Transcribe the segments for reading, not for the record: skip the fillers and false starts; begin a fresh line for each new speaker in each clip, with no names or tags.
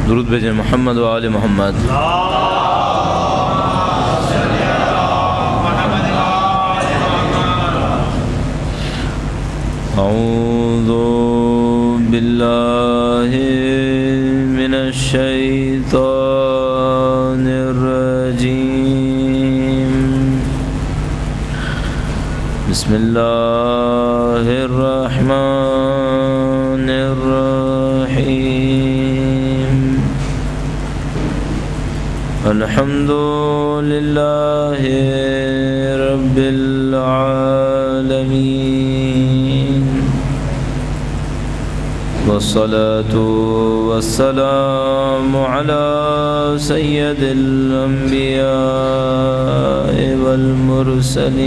درود بھیجیں محمد و آل محمد۔ اعوذ باللہ من الشیطان الرجیم، بسم اللہ الرحمن الرحیم، الحمد للہ رب العالمین، والصلاة والسلام على سید الانبیاء والمرسلین،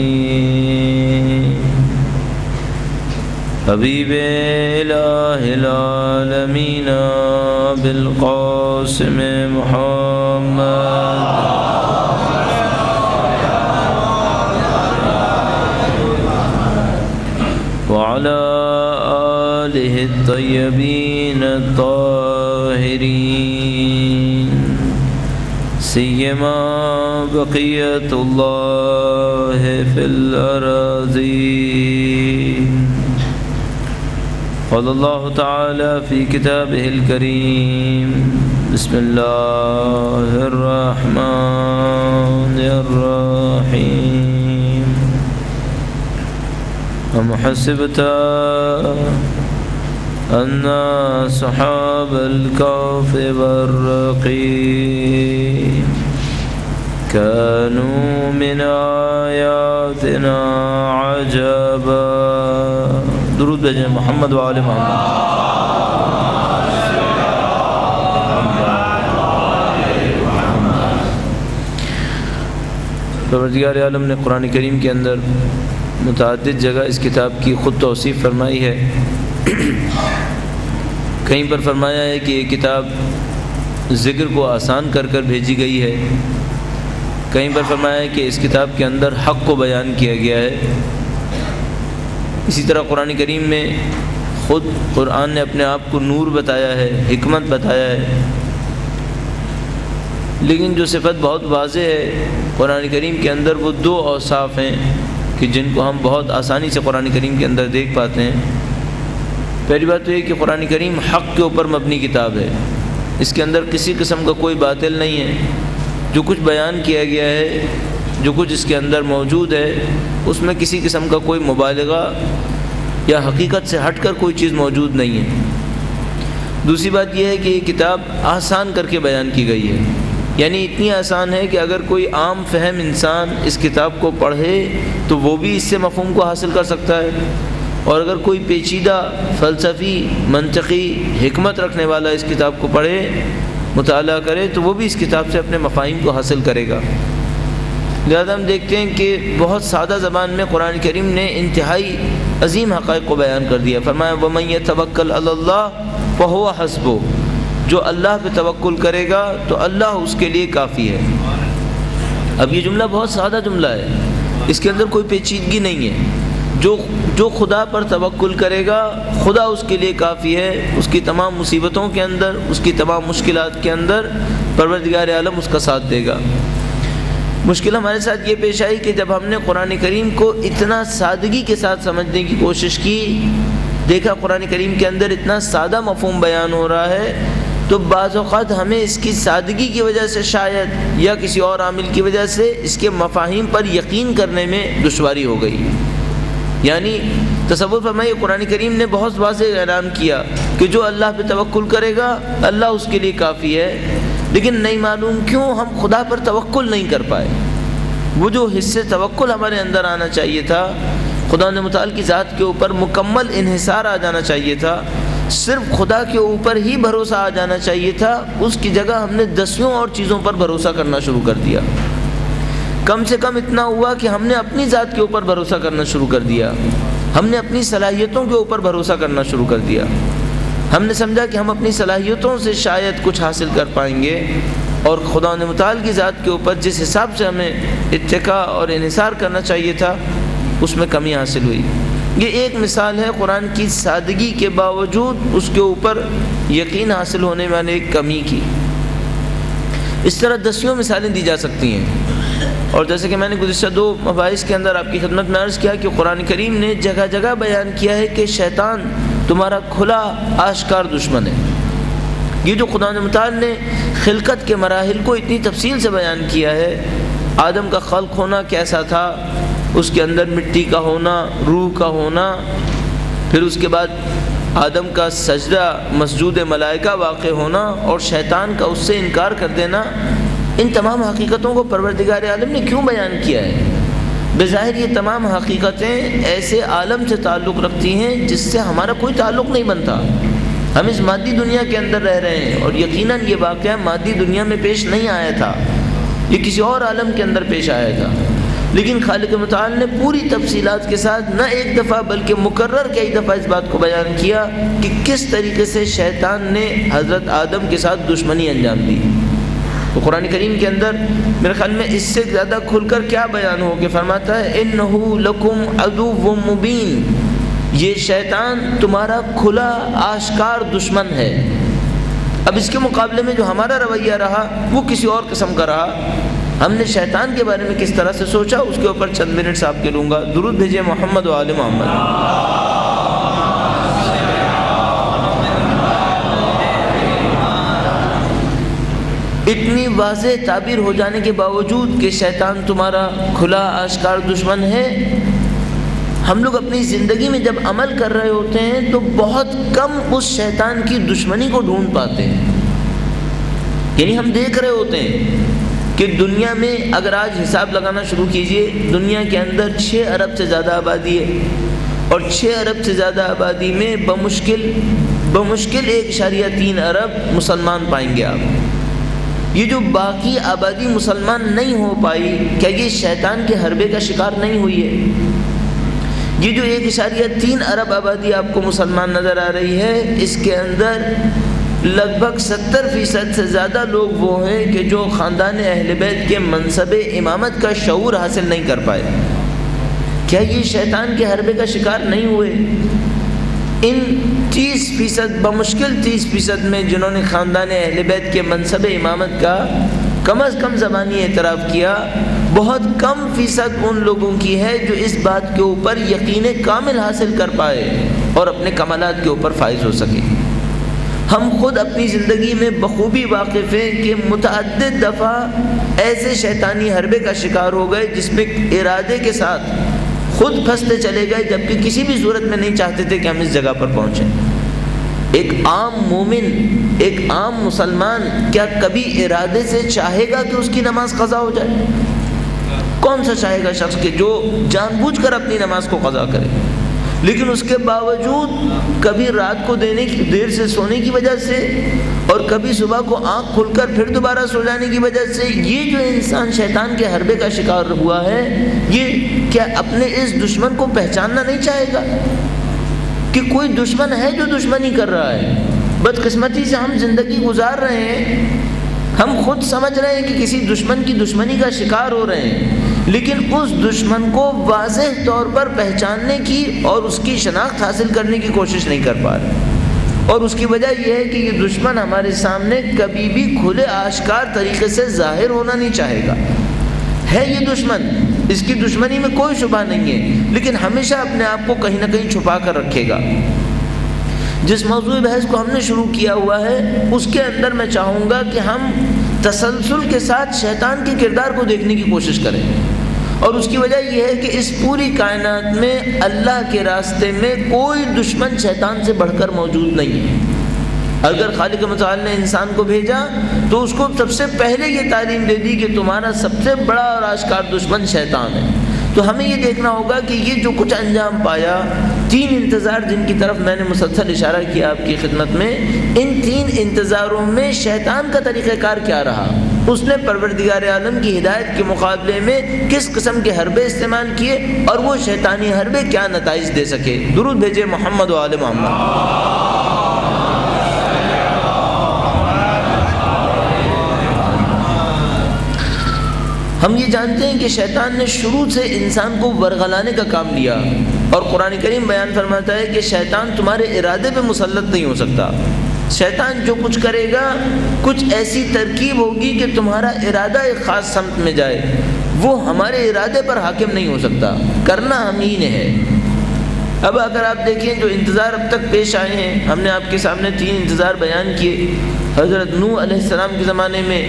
حبیب الہ العالمین بالقاسم محمد، وعلى آلہ الطیبین الطاہرین، سیما بقیت اللہ فی الأراضین۔ قال اللہ تعالی فی کتابہ الکریم، بسم اللہ الرحمن الرحیم، ام حسبت ان اصحاب الکهف والرقیم كانوا من آیاتنا عجبا۔ درود بھیجیں محمد و آل محمد۔ پروردگار عالم نے قرآن کریم کے اندر متعدد جگہ اس کتاب کی خود توصیف فرمائی ہے۔ کہیں پر فرمایا ہے کہ یہ کتاب ذکر کو آسان کر کر بھیجی گئی ہے، کہیں پر فرمایا ہے کہ اس کتاب کے اندر حق کو بیان کیا گیا ہے۔ اسی طرح قرآن کریم میں خود قرآن نے اپنے آپ کو نور بتایا ہے، حکمت بتایا ہے، لیکن جو صفت بہت واضح ہے قرآن کریم کے اندر وہ دو اوصاف ہیں کہ جن کو ہم بہت آسانی سے قرآن کریم کے اندر دیکھ پاتے ہیں۔ پہلی بات تو یہ کہ قرآن کریم حق کے اوپر مبنی کتاب ہے، اس کے اندر کسی قسم کا کوئی باطل نہیں ہے۔ جو کچھ بیان کیا گیا ہے، جو کچھ اس کے اندر موجود ہے، اس میں کسی قسم کا کوئی مبالغہ یا حقیقت سے ہٹ کر کوئی چیز موجود نہیں ہے۔ دوسری بات یہ ہے کہ یہ کتاب آسان کر کے بیان کی گئی ہے، یعنی اتنی آسان ہے کہ اگر کوئی عام فہم انسان اس کتاب کو پڑھے تو وہ بھی اس سے مفہوم کو حاصل کر سکتا ہے، اور اگر کوئی پیچیدہ فلسفی منطقی حکمت رکھنے والا اس کتاب کو پڑھے مطالعہ کرے تو وہ بھی اس کتاب سے اپنے مفاہیم کو حاصل کرے گا۔ لہذا ہم دیکھتے ہیں کہ بہت سادہ زبان میں قرآن کریم نے انتہائی عظیم حقائق کو بیان کر دیا۔ فرمایا وَمَن يَتَوَكَّلْ عَلَى اللَّهِ فَهُوَ حَسْبُهُ، جو اللہ پہ توکل کرے گا تو اللہ اس کے لیے کافی ہے۔ اب یہ جملہ بہت سادہ جملہ ہے، اس کے اندر کوئی پیچیدگی نہیں ہے۔ جو خدا پر توکل کرے گا خدا اس کے لیے کافی ہے، اس کی تمام مصیبتوں کے اندر، اس کی تمام مشکلات کے اندر پروردگار عالم اس کا ساتھ دے گا۔ مشکل ہمارے ساتھ یہ پیش آئی کہ جب ہم نے قرآن کریم کو اتنا سادگی کے ساتھ سمجھنے کی کوشش کی، دیکھا قرآن کریم کے اندر اتنا سادہ مفہوم بیان ہو رہا ہے، تو بعض اوقات ہمیں اس کی سادگی کی وجہ سے شاید یا کسی اور عامل کی وجہ سے اس کے مفاہیم پر یقین کرنے میں دشواری ہو گئی۔ یعنی تصور فرمائیے قرآن کریم نے بہت واضح اعلان کیا کہ جو اللہ پہ توکل کرے گا اللہ اس کے لیے کافی ہے، لیکن نہیں معلوم کیوں ہم خدا پر توکل نہیں کر پائے۔ وہ جو حصے توکل ہمارے اندر آنا چاہیے تھا، خدا متعال کی ذات کے اوپر مکمل انحصار آ جانا چاہیے تھا، صرف خدا کے اوپر ہی بھروسہ آ جانا چاہیے تھا، اس کی جگہ ہم نے دسیوں اور چیزوں پر بھروسہ کرنا شروع کر دیا۔ کم سے کم اتنا ہوا کہ ہم نے اپنی ذات کے اوپر بھروسہ کرنا شروع کر دیا، ہم نے اپنی صلاحیتوں کے اوپر بھروسہ کرنا شروع کر دیا۔ ہم نے سمجھا کہ ہم اپنی صلاحیتوں سے شاید کچھ حاصل کر پائیں گے، اور خدا متعال کی ذات کے اوپر جس حساب سے ہمیں اتکا اور انحصار کرنا چاہیے تھا اس میں کمی حاصل ہوئی۔ یہ ایک مثال ہے قرآن کی سادگی کے باوجود اس کے اوپر یقین حاصل ہونے والے ایک کمی کی۔ اس طرح دسیوں مثالیں دی جا سکتی ہیں، اور جیسے کہ میں نے گزشتہ 2 مباحث کے اندر آپ کی خدمت میں عرض کیا کہ قرآن کریم نے جگہ جگہ بیان کیا ہے کہ شیطان تمہارا کھلا آشکار دشمن ہے۔ یہ جو خدا متعال نے خلقت کے مراحل کو اتنی تفصیل سے بیان کیا ہے، آدم کا خلق ہونا کیسا تھا، اس کے اندر مٹی کا ہونا، روح کا ہونا، پھر اس کے بعد آدم کا سجدہ مسجود ملائکہ واقع ہونا، اور شیطان کا اس سے انکار کر دینا، ان تمام حقیقتوں کو پروردگار عالم نے کیوں بیان کیا ہے؟ بظاہر یہ تمام حقیقتیں ایسے عالم سے تعلق رکھتی ہیں جس سے ہمارا کوئی تعلق نہیں بنتا۔ ہم اس مادی دنیا کے اندر رہ رہے ہیں، اور یقیناً یہ واقعہ مادی دنیا میں پیش نہیں آیا تھا، یہ کسی اور عالم کے اندر پیش آیا تھا، لیکن خالق متعال نے پوری تفصیلات کے ساتھ نہ ایک دفعہ بلکہ مکرر کئی دفعہ اس بات کو بیان کیا کہ کس طریقے سے شیطان نے حضرت آدم کے ساتھ دشمنی انجام دی۔ تو قرآن کریم کے اندر میرے خیال میں اس سے زیادہ کھل کر کیا بیان ہو کہ فرماتا ہے اِنَّهُ لَكُمْ عَدُوٌّ مُّبِينٌ، یہ شیطان تمہارا کھلا آشکار دشمن ہے۔ اب اس کے مقابلے میں جو ہمارا رویہ رہا وہ کسی اور قسم کا رہا۔ ہم نے شیطان کے بارے میں کس طرح سے سوچا اس کے اوپر چند منٹس آپ کے لوں گا۔ درود بھیجیں محمد و آل محمد۔ اتنی واضح تعبیر ہو جانے کے باوجود کہ شیطان تمہارا کھلا آشکار دشمن ہے، ہم لوگ اپنی زندگی میں جب عمل کر رہے ہوتے ہیں تو بہت کم اس شیطان کی دشمنی کو ڈھونڈ پاتے ہیں۔ یعنی ہم دیکھ رہے ہوتے ہیں کہ دنیا میں اگر آج حساب لگانا شروع کیجئے، دنیا کے اندر 6 ارب سے زیادہ آبادی ہے، اور 6 ارب سے زیادہ آبادی میں بمشکل 1.3 ارب مسلمان پائیں گے آپ۔ یہ جو باقی آبادی مسلمان نہیں ہو پائی، کیا یہ شیطان کے حربے کا شکار نہیں ہوئی ہے؟ یہ جو 1.3 ارب آبادی آپ کو مسلمان نظر آ رہی ہے، اس کے اندر لگ بھگ 70% سے زیادہ لوگ وہ ہیں کہ جو خاندان اہل بیت کے منصب امامت کا شعور حاصل نہیں کر پائے۔ کیا یہ شیطان کے حربے کا شکار نہیں ہوئے؟ ان 30% بمشکل 30% میں جنہوں نے خاندان اہل بیت کے منصب امامت کا کم از کم زبانی اعتراف کیا، بہت کم فیصد ان لوگوں کی ہے جو اس بات کے اوپر یقین کامل حاصل کر پائے اور اپنے کمالات کے اوپر فائز ہو سکے۔ ہم خود اپنی زندگی میں بخوبی واقف ہیں کہ متعدد دفعہ ایسے شیطانی حربے کا شکار ہو گئے جس میں ارادے کے ساتھ خود پھنستے چلے گئے، جبکہ کسی بھی صورت میں نہیں چاہتے تھے کہ ہم اس جگہ پر پہنچیں۔ ایک عام مومن، ایک عام مسلمان کیا کبھی ارادے سے چاہے گا کہ اس کی نماز قضا ہو جائے؟ کون سا چاہے گا شخص کہ جو جان بوجھ کر اپنی نماز کو قضا کرے؟ لیکن اس کے باوجود کبھی رات کو دیر سے سونے کی وجہ سے، اور کبھی صبح کو آنکھ کھل کر پھر دوبارہ سو جانے کی وجہ سے، یہ جو انسان شیطان کے حربے کا شکار ہوا ہے، یہ کیا اپنے اس دشمن کو پہچاننا نہیں چاہے گا کہ کوئی دشمن ہے جو دشمنی کر رہا ہے؟ بدقسمتی سے ہم زندگی گزار رہے ہیں، ہم خود سمجھ رہے ہیں کہ کسی دشمن کی دشمنی کا شکار ہو رہے ہیں، لیکن اس دشمن کو واضح طور پر پہچاننے کی اور اس کی شناخت حاصل کرنے کی کوشش نہیں کر پا رہے۔ اور اس کی وجہ یہ ہے کہ یہ دشمن ہمارے سامنے کبھی بھی کھلے آشکار طریقے سے ظاہر ہونا نہیں چاہے گا۔ ہے یہ دشمن، اس کی دشمنی میں کوئی شبہ نہیں ہے، لیکن ہمیشہ اپنے آپ کو کہیں نہ کہیں چھپا کر رکھے گا۔ جس موضوع بحث کو ہم نے شروع کیا ہوا ہے، اس کے اندر میں چاہوں گا کہ ہم تسلسل کے ساتھ شیطان کے کردار کو دیکھنے کی کوشش کریں، اور اس کی وجہ یہ ہے کہ اس پوری کائنات میں اللہ کے راستے میں کوئی دشمن شیطان سے بڑھ کر موجود نہیں ہے۔ اگر خالق متعال نے انسان کو بھیجا تو اس کو سب سے پہلے یہ تعلیم دے دی کہ تمہارا سب سے بڑا اور آشکار دشمن شیطان ہے۔ تو ہمیں یہ دیکھنا ہوگا کہ یہ جو کچھ انجام پایا، 3 انتظار جن کی طرف میں نے مسلسل اشارہ کیا آپ کی خدمت میں، ان 3 انتظاروں میں شیطان کا طریقہ کار کیا رہا؟ اس نے پروردگار عالم کی ہدایت کے مقابلے میں کس قسم کے حربے استعمال کیے، اور وہ شیطانی حربے کیا نتائج دے سکے؟ درود بھیجے محمد و آل محمد۔ ہم یہ جانتے ہیں کہ شیطان نے شروع سے انسان کو ورغلانے کا کام لیا، اور قرآن کریم بیان فرماتا ہے کہ شیطان تمہارے ارادے پہ مسلط نہیں ہو سکتا۔ شیطان جو کچھ کرے گا کچھ ایسی ترکیب ہوگی کہ تمہارا ارادہ ایک خاص سمت میں جائے، وہ ہمارے ارادے پر حاکم نہیں ہو سکتا، کرنا ہم ہی نے ہے۔ اب اگر آپ دیکھیں جو انتظار اب تک پیش آئے ہیں، ہم نے آپ کے سامنے 3 انتظار بیان کیے، حضرت نوح علیہ السلام کے زمانے میں،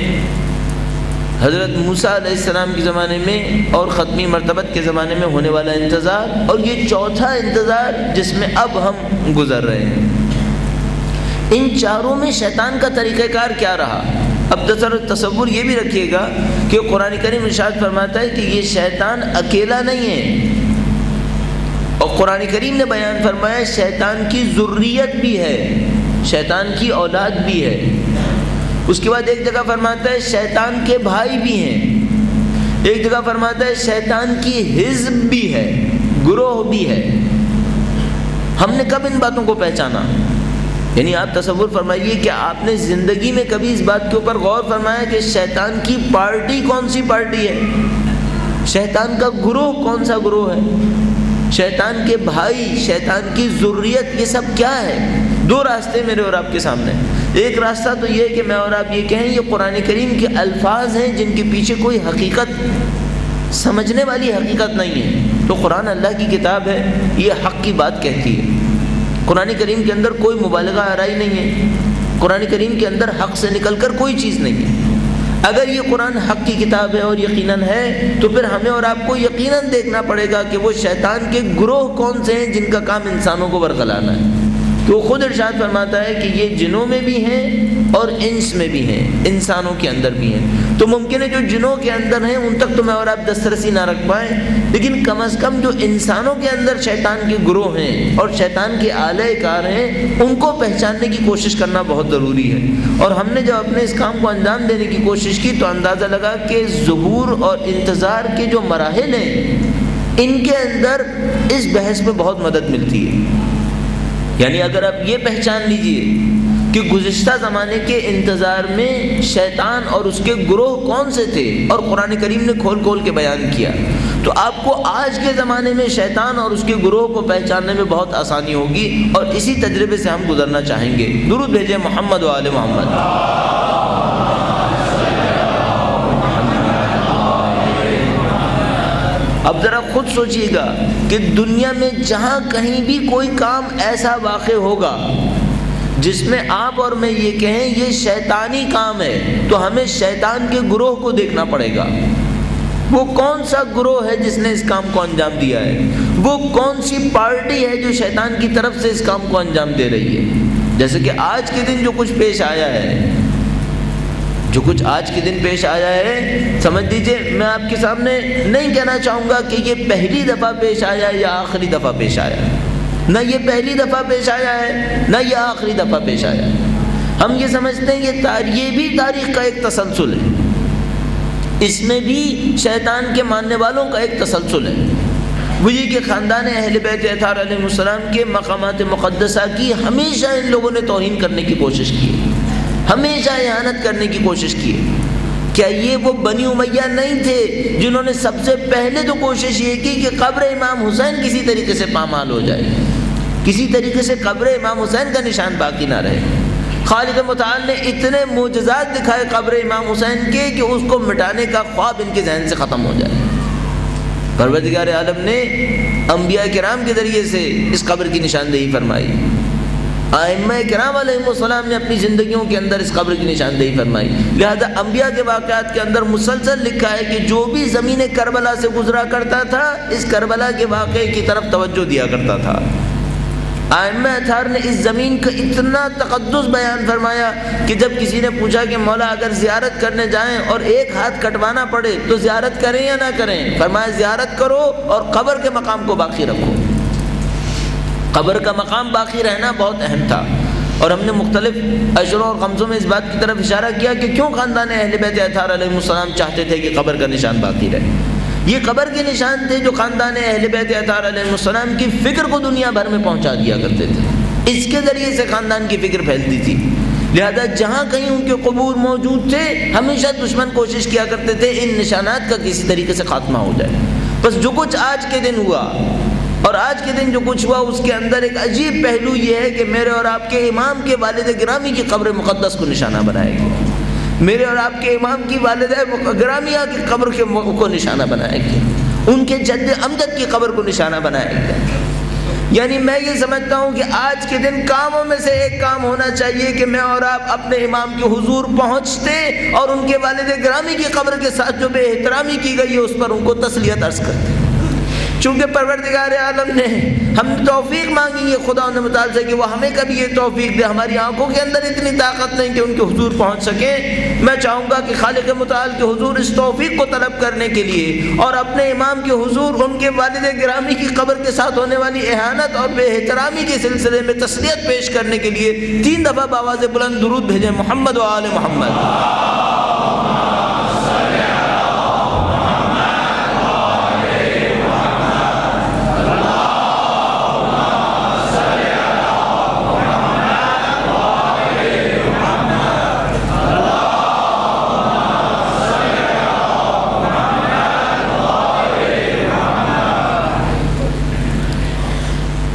حضرت موسیٰ علیہ السلام کے زمانے میں، اور ختمی مرتبت کے زمانے میں ہونے والا انتظار، اور یہ چوتھا انتظار جس میں اب ہم گزر رہے ہیں۔ ان چاروں میں شیطان کا طریقہ کار کیا رہا؟ اب تصور یہ بھی رکھیے گا کہ قرآن کریم ارشاد فرماتا ہے کہ یہ شیطان اکیلا نہیں ہے، اور قرآن کریم نے بیان فرمایا شیطان کی ذریت بھی ہے، شیطان کی اولاد بھی ہے۔ اس کے بعد ایک جگہ فرماتا ہے شیطان کے بھائی بھی ہیں، ایک جگہ فرماتا ہے شیطان کی حزب بھی ہے، گروہ بھی ہے۔ ہم نے کب ان باتوں کو پہچانا؟ یعنی آپ تصور فرمائیے کہ آپ نے زندگی میں کبھی اس بات کے اوپر غور فرمایا کہ شیطان کی پارٹی کون سی پارٹی ہے، شیطان کا گروہ کون سا گروہ ہے، شیطان کے بھائی، شیطان کی ذریت، یہ سب کیا ہے؟ 2 راستے میرے اور آپ کے سامنے۔ ایک راستہ تو یہ کہ میں اور آپ یہ کہیں یہ قرآن کریم کے الفاظ ہیں جن کے پیچھے کوئی حقیقت، سمجھنے والی حقیقت نہیں ہے، تو قرآن اللہ کی کتاب ہے، یہ حق کی بات کہتی ہے۔ قرآن کریم کے اندر کوئی مبالغہ آرائی نہیں ہے، قرآن کریم کے اندر حق سے نکل کر کوئی چیز نہیں ہے۔ اگر یہ قرآن حق کی کتاب ہے اور یقیناً ہے، تو پھر ہمیں اور آپ کو یقیناً دیکھنا پڑے گا کہ وہ شیطان کے گروہ کون سے ہیں جن کا کام انسانوں کو ورغلانا ہے۔ تو خود ارشاد فرماتا ہے کہ یہ جنوں میں بھی ہیں اور انس میں بھی ہیں، انسانوں کے اندر بھی ہیں۔ تو ممکن ہے جو جنوں کے اندر ہیں ان تک تو میں اور آپ دسترسی نہ رکھ پائیں، لیکن کم از کم جو انسانوں کے اندر شیطان کے گروہ ہیں اور شیطان کے آلہ کار ہیں، ان کو پہچاننے کی کوشش کرنا بہت ضروری ہے۔ اور ہم نے جب اپنے اس کام کو انجام دینے کی کوشش کی تو اندازہ لگا کہ ظہور اور انتظار کے جو مراحل ہیں ان کے اندر اس بحث میں بہت مدد ملتی ہے۔ یعنی اگر آپ یہ پہچان لیجئے کہ گزشتہ زمانے کے انتظار میں شیطان اور اس کے گروہ کون سے تھے اور قرآن کریم نے کھول کھول کے بیان کیا، تو آپ کو آج کے زمانے میں شیطان اور اس کے گروہ کو پہچاننے میں بہت آسانی ہوگی، اور اسی تجربے سے ہم گزرنا چاہیں گے۔ درود بھیجیں محمد و آل محمد۔ اب ذرا خود سوچئے گا کہ دنیا میں جہاں کہیں بھی کوئی کام ایسا واقع ہوگا جس میں آپ اور میں یہ کہیں یہ شیطانی کام ہے، تو ہمیں شیطان کے گروہ کو دیکھنا پڑے گا۔ وہ کون سا گروہ ہے جس نے اس کام کو انجام دیا ہے، وہ کون سی پارٹی ہے جو شیطان کی طرف سے اس کام کو انجام دے رہی ہے۔ جیسے کہ آج کے دن جو کچھ پیش آیا ہے، جو کچھ آج کے دن پیش آیا ہے، سمجھ لیجئے میں آپ کے سامنے نہیں کہنا چاہوں گا کہ یہ پہلی دفعہ پیش آیا یا آخری دفعہ پیش آیا، نہ یہ پہلی دفعہ پیش آیا ہے نہ یہ آخری دفعہ پیش آیا ہے۔ ہم یہ سمجھتے ہیں یہ بھی تاریخ کا ایک تسلسل ہے، اس میں بھی شیطان کے ماننے والوں کا ایک تسلسل ہے۔ وہ یہ کہ خاندان اہل بیت اطہار علیہ السلام کے مقامات مقدسہ کی ہمیشہ ان لوگوں نے توہین کرنے کی کوشش کی ہے، ہمیشہ اہانت کرنے کی کوشش کی ہے۔ کیا یہ وہ بنی امیہ نہیں تھے جنہوں نے سب سے پہلے تو کوشش یہ کی کہ قبر امام حسین کسی طریقے سے پامال ہو جائے، کسی طریقے سے قبر امام حسین کا نشان باقی نہ رہے؟ خالق متعال نے اتنے معجزات دکھائے قبر امام حسین کے کہ اس کو مٹانے کا خواب ان کے ذہن سے ختم ہو جائے۔ پروردگار عالم نے انبیاء کرام کے ذریعے سے اس قبر کی نشاندہی فرمائی، ائمہ کرام علیہ السلام نے اپنی زندگیوں کے اندر اس قبر کی نشاندہی فرمائی۔ لہذا انبیاء کے واقعات کے اندر مسلسل لکھا ہے کہ جو بھی زمین کربلا سے گزرا کرتا تھا اس کربلا کے واقعے کی طرف توجہ دیا کرتا تھا۔ ائمہ اطہار نے اس زمین کا اتنا تقدس بیان فرمایا کہ جب کسی نے پوچھا کہ مولا اگر زیارت کرنے جائیں اور ایک ہاتھ کٹوانا پڑے تو زیارت کریں یا نہ کریں، فرمایا زیارت کرو اور قبر کے مقام کو باقی رکھو۔ قبر کا مقام باقی رہنا بہت اہم تھا، اور ہم نے مختلف اشروں اور خمسوں میں اس بات کی طرف اشارہ کیا کہ کیوں خاندان اہل بیت اطہار علیہ السلام چاہتے تھے کہ قبر کا نشان باقی رہے۔ یہ قبر کے نشان تھے جو خاندان اہل بیت اطہار علیہ السلام کی فکر کو دنیا بھر میں پہنچا دیا کرتے تھے، اس کے ذریعے سے خاندان کی فکر پھیلتی تھی۔ لہذا جہاں کہیں ان کے قبور موجود تھے ہمیشہ دشمن کوشش کیا کرتے تھے ان نشانات کا کسی طریقے سے خاتمہ ہو جائے۔ بس جو کچھ آج کے دن ہوا، اور آج کے دن جو کچھ ہوا اس کے اندر ایک عجیب پہلو یہ ہے کہ میرے اور آپ کے امام کے والد گرامی کی قبر مقدس کو نشانہ بنایا گیا، میرے اور آپ کے امام کی والدہ گرامیہ کی قبر کو نشانہ بنایا گیا، ان کے جد امجد کی قبر کو نشانہ بنایا گیا۔ یعنی میں یہ سمجھتا ہوں کہ آج کے دن کاموں میں سے ایک کام ہونا چاہیے کہ میں اور آپ اپنے امام کے حضور پہنچتے اور ان کے والد گرامی کی قبر کے ساتھ جو بے احترامی کی گئی ہے اس پر ان کو تسلیت عرض کرتے۔ چونکہ پروردگار عالم نے ہم توفیق مانگی ہے خدا نے متعال سے کہ وہ ہمیں کبھی یہ توفیق دے، ہماری آنکھوں کے اندر اتنی طاقت نہیں کہ ان کے حضور پہنچ سکیں۔ میں چاہوں گا کہ خالق متعال کے حضور اس توفیق کو طلب کرنے کے لیے اور اپنے امام کے حضور ان کے والد گرامی کی قبر کے ساتھ ہونے والی اہانت اور بے احترامی کے سلسلے میں تسلیت پیش کرنے کے لیے 3 دفعہ بآواز بلند درود بھیجیں، محمد و آل محمد۔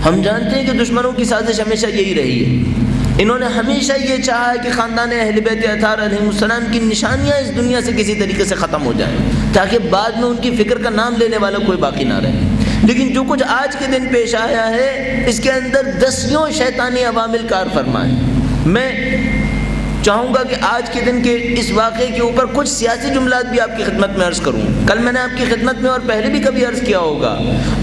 ہم جانتے ہیں کہ دشمنوں کی سازش ہمیشہ یہی رہی ہے، انہوں نے ہمیشہ یہ چاہا ہے کہ خاندان اہل بیت اطہار علیہ السلام کی نشانیاں اس دنیا سے کسی طریقے سے ختم ہو جائیں تاکہ بعد میں ان کی فکر کا نام لینے والا کوئی باقی نہ رہے۔ لیکن جو کچھ آج کے دن پیش آیا ہے اس کے اندر دسیوں شیطانی عوامل کار فرما ہیں۔ میں چاہوں گا کہ آج کے دن کے اس واقعے کے اوپر کچھ سیاسی جملات بھی آپ کی خدمت میں عرض کروں۔ کل میں نے آپ کی خدمت میں اور پہلے بھی کبھی عرض کیا ہوگا،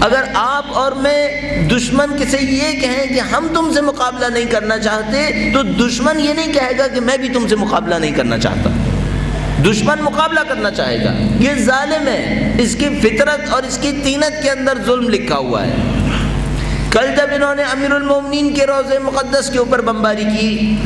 اگر آپ اور میں دشمن سے یہ کہیں کہ ہم تم سے مقابلہ نہیں کرنا چاہتے تو دشمن یہ نہیں کہے گا کہ میں بھی تم سے مقابلہ نہیں کرنا چاہتا، دشمن مقابلہ کرنا چاہے گا۔ یہ ظالم ہے، اس کی فطرت اور اس کی طینت کے اندر ظلم لکھا ہوا ہے۔ کل جب انہوں نے امیر المومنین کے روضہ مقدس کے اوپر بمباری کی،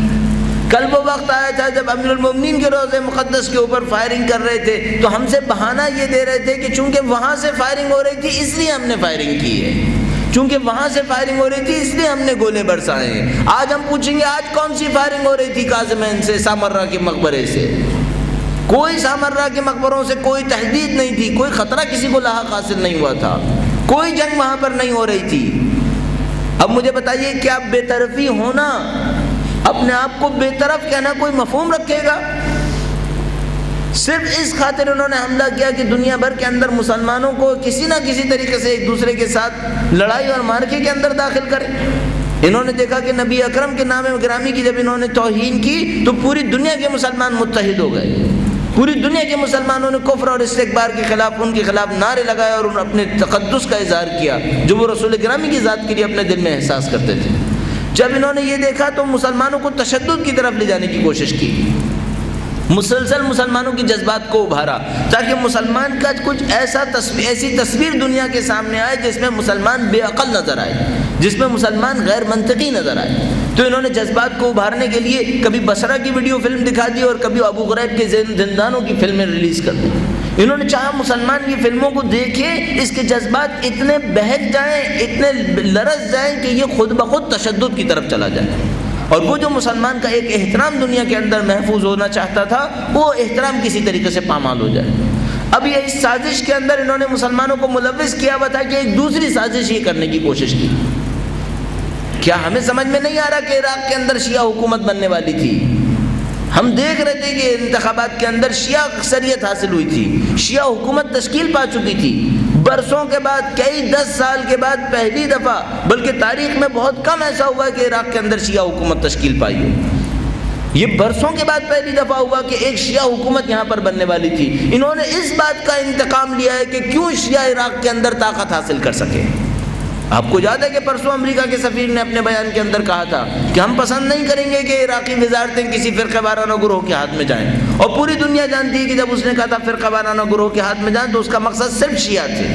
کل وہ وقت آیا تھا جب امیر المومنین کے روضہ مقدس کے اوپر فائرنگ کر رہے تھے تو ہم سے بہانہ یہ دے رہے تھے کہ چونکہ وہاں سے فائرنگ ہو رہی تھی اس لیے ہم نے فائرنگ کی ہے، چونکہ وہاں سے فائرنگ ہو رہی تھی اس لیے ہم نے گولے برسائے ہیں۔ آج ہم پوچھیں گے آج کون سی فائرنگ ہو رہی تھی؟ کاظمین سے، سامرہ کے مقبرے سے۔ کوئی سامرہ کے مقبروں سے کوئی تحدید نہیں تھی، کوئی خطرہ کسی کو لاحق حاصل نہیں ہوا تھا، کوئی جنگ وہاں پر نہیں ہو رہی تھی۔ اب مجھے بتائیے کیا بے طرفی ہونا، اپنے آپ کو بے طرف کہنا کوئی مفہوم رکھے گا؟ صرف اس خاطر انہوں نے حملہ کیا کہ دنیا بھر کے اندر مسلمانوں کو کسی نہ کسی طریقے سے ایک دوسرے کے ساتھ لڑائی اور مارکے کے اندر داخل کریں۔ انہوں نے دیکھا کہ نبی اکرم کے نام گرامی کی جب انہوں نے توہین کی تو پوری دنیا کے مسلمان متحد ہو گئے، پوری دنیا کے مسلمانوں نے کفر اور استکبار کے خلاف ان کے خلاف نعرے لگائے اور انہوں نے اپنے تقدس کا اظہار کیا جو وہ رسول گرامی کی ذات کے لیے اپنے دل میں احساس کرتے تھے۔ جب انہوں نے یہ دیکھا تو مسلمانوں کو تشدد کی طرف لے جانے کی کوشش کی، مسلسل مسلمانوں کی جذبات کو ابھارا تاکہ مسلمان کا کچھ ایسی تصویر دنیا کے سامنے آئے جس میں مسلمان بے عقل نظر آئے، جس میں مسلمان غیر منطقی نظر آئے۔ تو انہوں نے جذبات کو ابھارنے کے لیے کبھی بصرہ کی ویڈیو فلم دکھا دی اور کبھی ابو غریب کے زندانوں کی فلمیں ریلیز کر دی۔ انہوں نے چاہا مسلمان یہ فلموں کو دیکھیں، اس کے جذبات اتنے بہک جائیں، اتنے لرز جائیں کہ یہ خود بخود تشدد کی طرف چلا جائے، اور وہ جو مسلمان کا ایک احترام دنیا کے اندر محفوظ ہونا چاہتا تھا وہ احترام کسی طریقے سے پامال ہو جائے۔ اب یہ اس سازش کے اندر انہوں نے مسلمانوں کو ملوث کیا ہوا تھا کہ ایک دوسری سازش یہ کرنے کی کوشش کی۔ کیا ہمیں سمجھ میں نہیں آ رہا کہ عراق کے اندر شیعہ حکومت بننے والی تھی؟ ہم دیکھ رہے تھے کہ انتخابات کے اندر شیعہ اکثریت حاصل ہوئی تھی، شیعہ حکومت تشکیل پا چکی تھی، برسوں کے بعد، کئی 10 سال کے بعد پہلی دفعہ، بلکہ تاریخ میں بہت کم ایسا ہوا کہ عراق کے اندر شیعہ حکومت تشکیل پائی ہو۔ یہ برسوں کے بعد پہلی دفعہ ہوا کہ ایک شیعہ حکومت یہاں پر بننے والی تھی۔ انہوں نے اس بات کا انتقام لیا ہے کہ کیوں شیعہ عراق کے اندر طاقت حاصل کر سکے۔ آپ کو یاد ہے کہ پرسوں امریکہ کے سفیر نے اپنے بیان کے اندر کہا تھا کہ ہم پسند نہیں کریں گے کہ عراقی وزارتیں کسی فرقہ وارانہ گروہ کے ہاتھ میں جائیں، اور پوری دنیا جانتی ہے کہ جب اس نے کہا تھا فرقہ وارانہ گروہ کے ہاتھ میں جائیں تو اس کا مقصد صرف شیعہ تھے،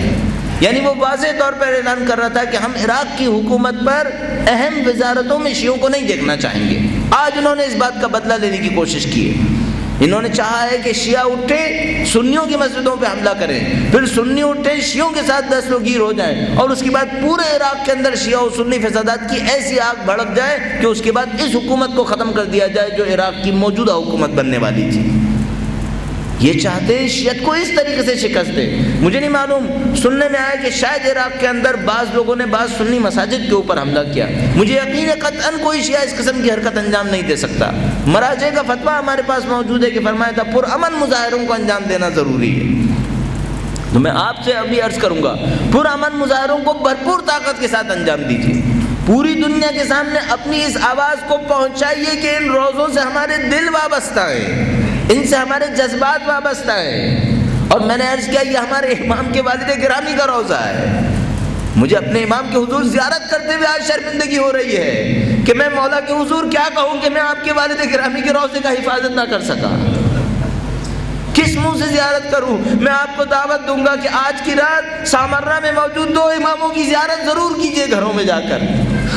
یعنی وہ واضح طور پر اعلان کر رہا تھا کہ ہم عراق کی حکومت پر اہم وزارتوں میں شیعوں کو نہیں دیکھنا چاہیں گے۔ آج انہوں نے اس بات کا بدلہ لینے کی کوشش کی ہے۔ انہوں نے چاہا ہے کہ شیعہ اٹھے سنیوں کی مسجدوں پہ حملہ کریں، پھر سنی اٹھے شیعوں کے ساتھ دست و گیر ہو جائیں، اور اس کے بعد پورے عراق کے اندر شیعہ و سنی فسادات کی ایسی آگ بھڑک جائے کہ اس کے بعد اس حکومت کو ختم کر دیا جائے جو عراق کی موجودہ حکومت بننے والی تھی۔ یہ چاہتے ہیں شیعت کو اس طریقے سے شکست دے۔ مجھے نہیں معلوم، سننے میں آیا کہ شاید عراق کے اندر بعض لوگوں نے بعض سنی مساجد کے اوپر حملہ کیا۔ مجھے یقین ہے قطعاً کوئی شیعہ اس قسم کی حرکت انجام نہیں دے سکتا۔ مراجع کا فتویٰ ہمارے پاس موجود ہے کہ فرمایا تھا پرامن مظاہروں کو انجام دینا ضروری ہے۔ تو میں آپ سے ابھی عرض کروں گا، پرامن مظاہروں کو بھرپور طاقت کے ساتھ انجام دیجیے، پوری دنیا کے سامنے اپنی اس آواز کو پہنچائیے کہ ان روزوں سے ہمارے دل وابستہ ہیں، ان سے ہمارے جذبات وابستہ ہیں۔ اور میں نے عرض کیا یہ ہمارے امام کے والد گرامی کا روزہ ہے۔ مجھے اپنے امام کے حضور زیارت کرتے ہوئے آج شرمندگی ہو رہی ہے کہ میں مولا کے حضور کیا کہوں کہ میں آپ کے والد گرامی کے روزے کا حفاظت نہ کر سکا، کس منہ سے زیارت کروں؟ میں آپ کو دعوت دوں گا کہ آج کی رات سامرہ میں موجود 2 اماموں کی زیارت ضرور کیجئے گھروں میں جا کر،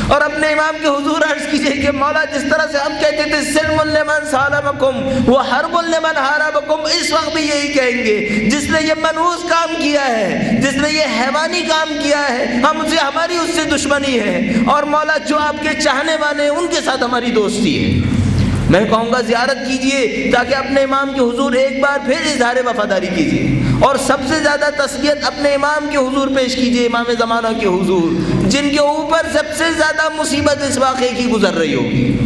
اور اپنے امام کے حضور عرض کیجئے کہ مولا جس طرح سے ہم کہتے تھے سلم لمن سالمکم و حرب لمن حاربکم، اس وقت بھی یہی کہیں گے، جس نے یہ منحوس کام کیا ہے، جس نے یہ حیوانی کام کیا ہے، ہماری اس سے دشمنی ہے، اور مولا جو آپ کے چاہنے والے ہیں ان کے ساتھ ہماری دوستی ہے۔ میں کہوں گا زیارت کیجئے تاکہ اپنے امام کے حضور ایک بار پھر اظہار وفاداری کیجئے، اور سب سے زیادہ تسلیت اپنے امام کے حضور پیش کیجئے، امام زمانہ کے حضور، جن کے اوپر سب سے زیادہ مصیبت اس واقعے کی گزر رہی ہوگی۔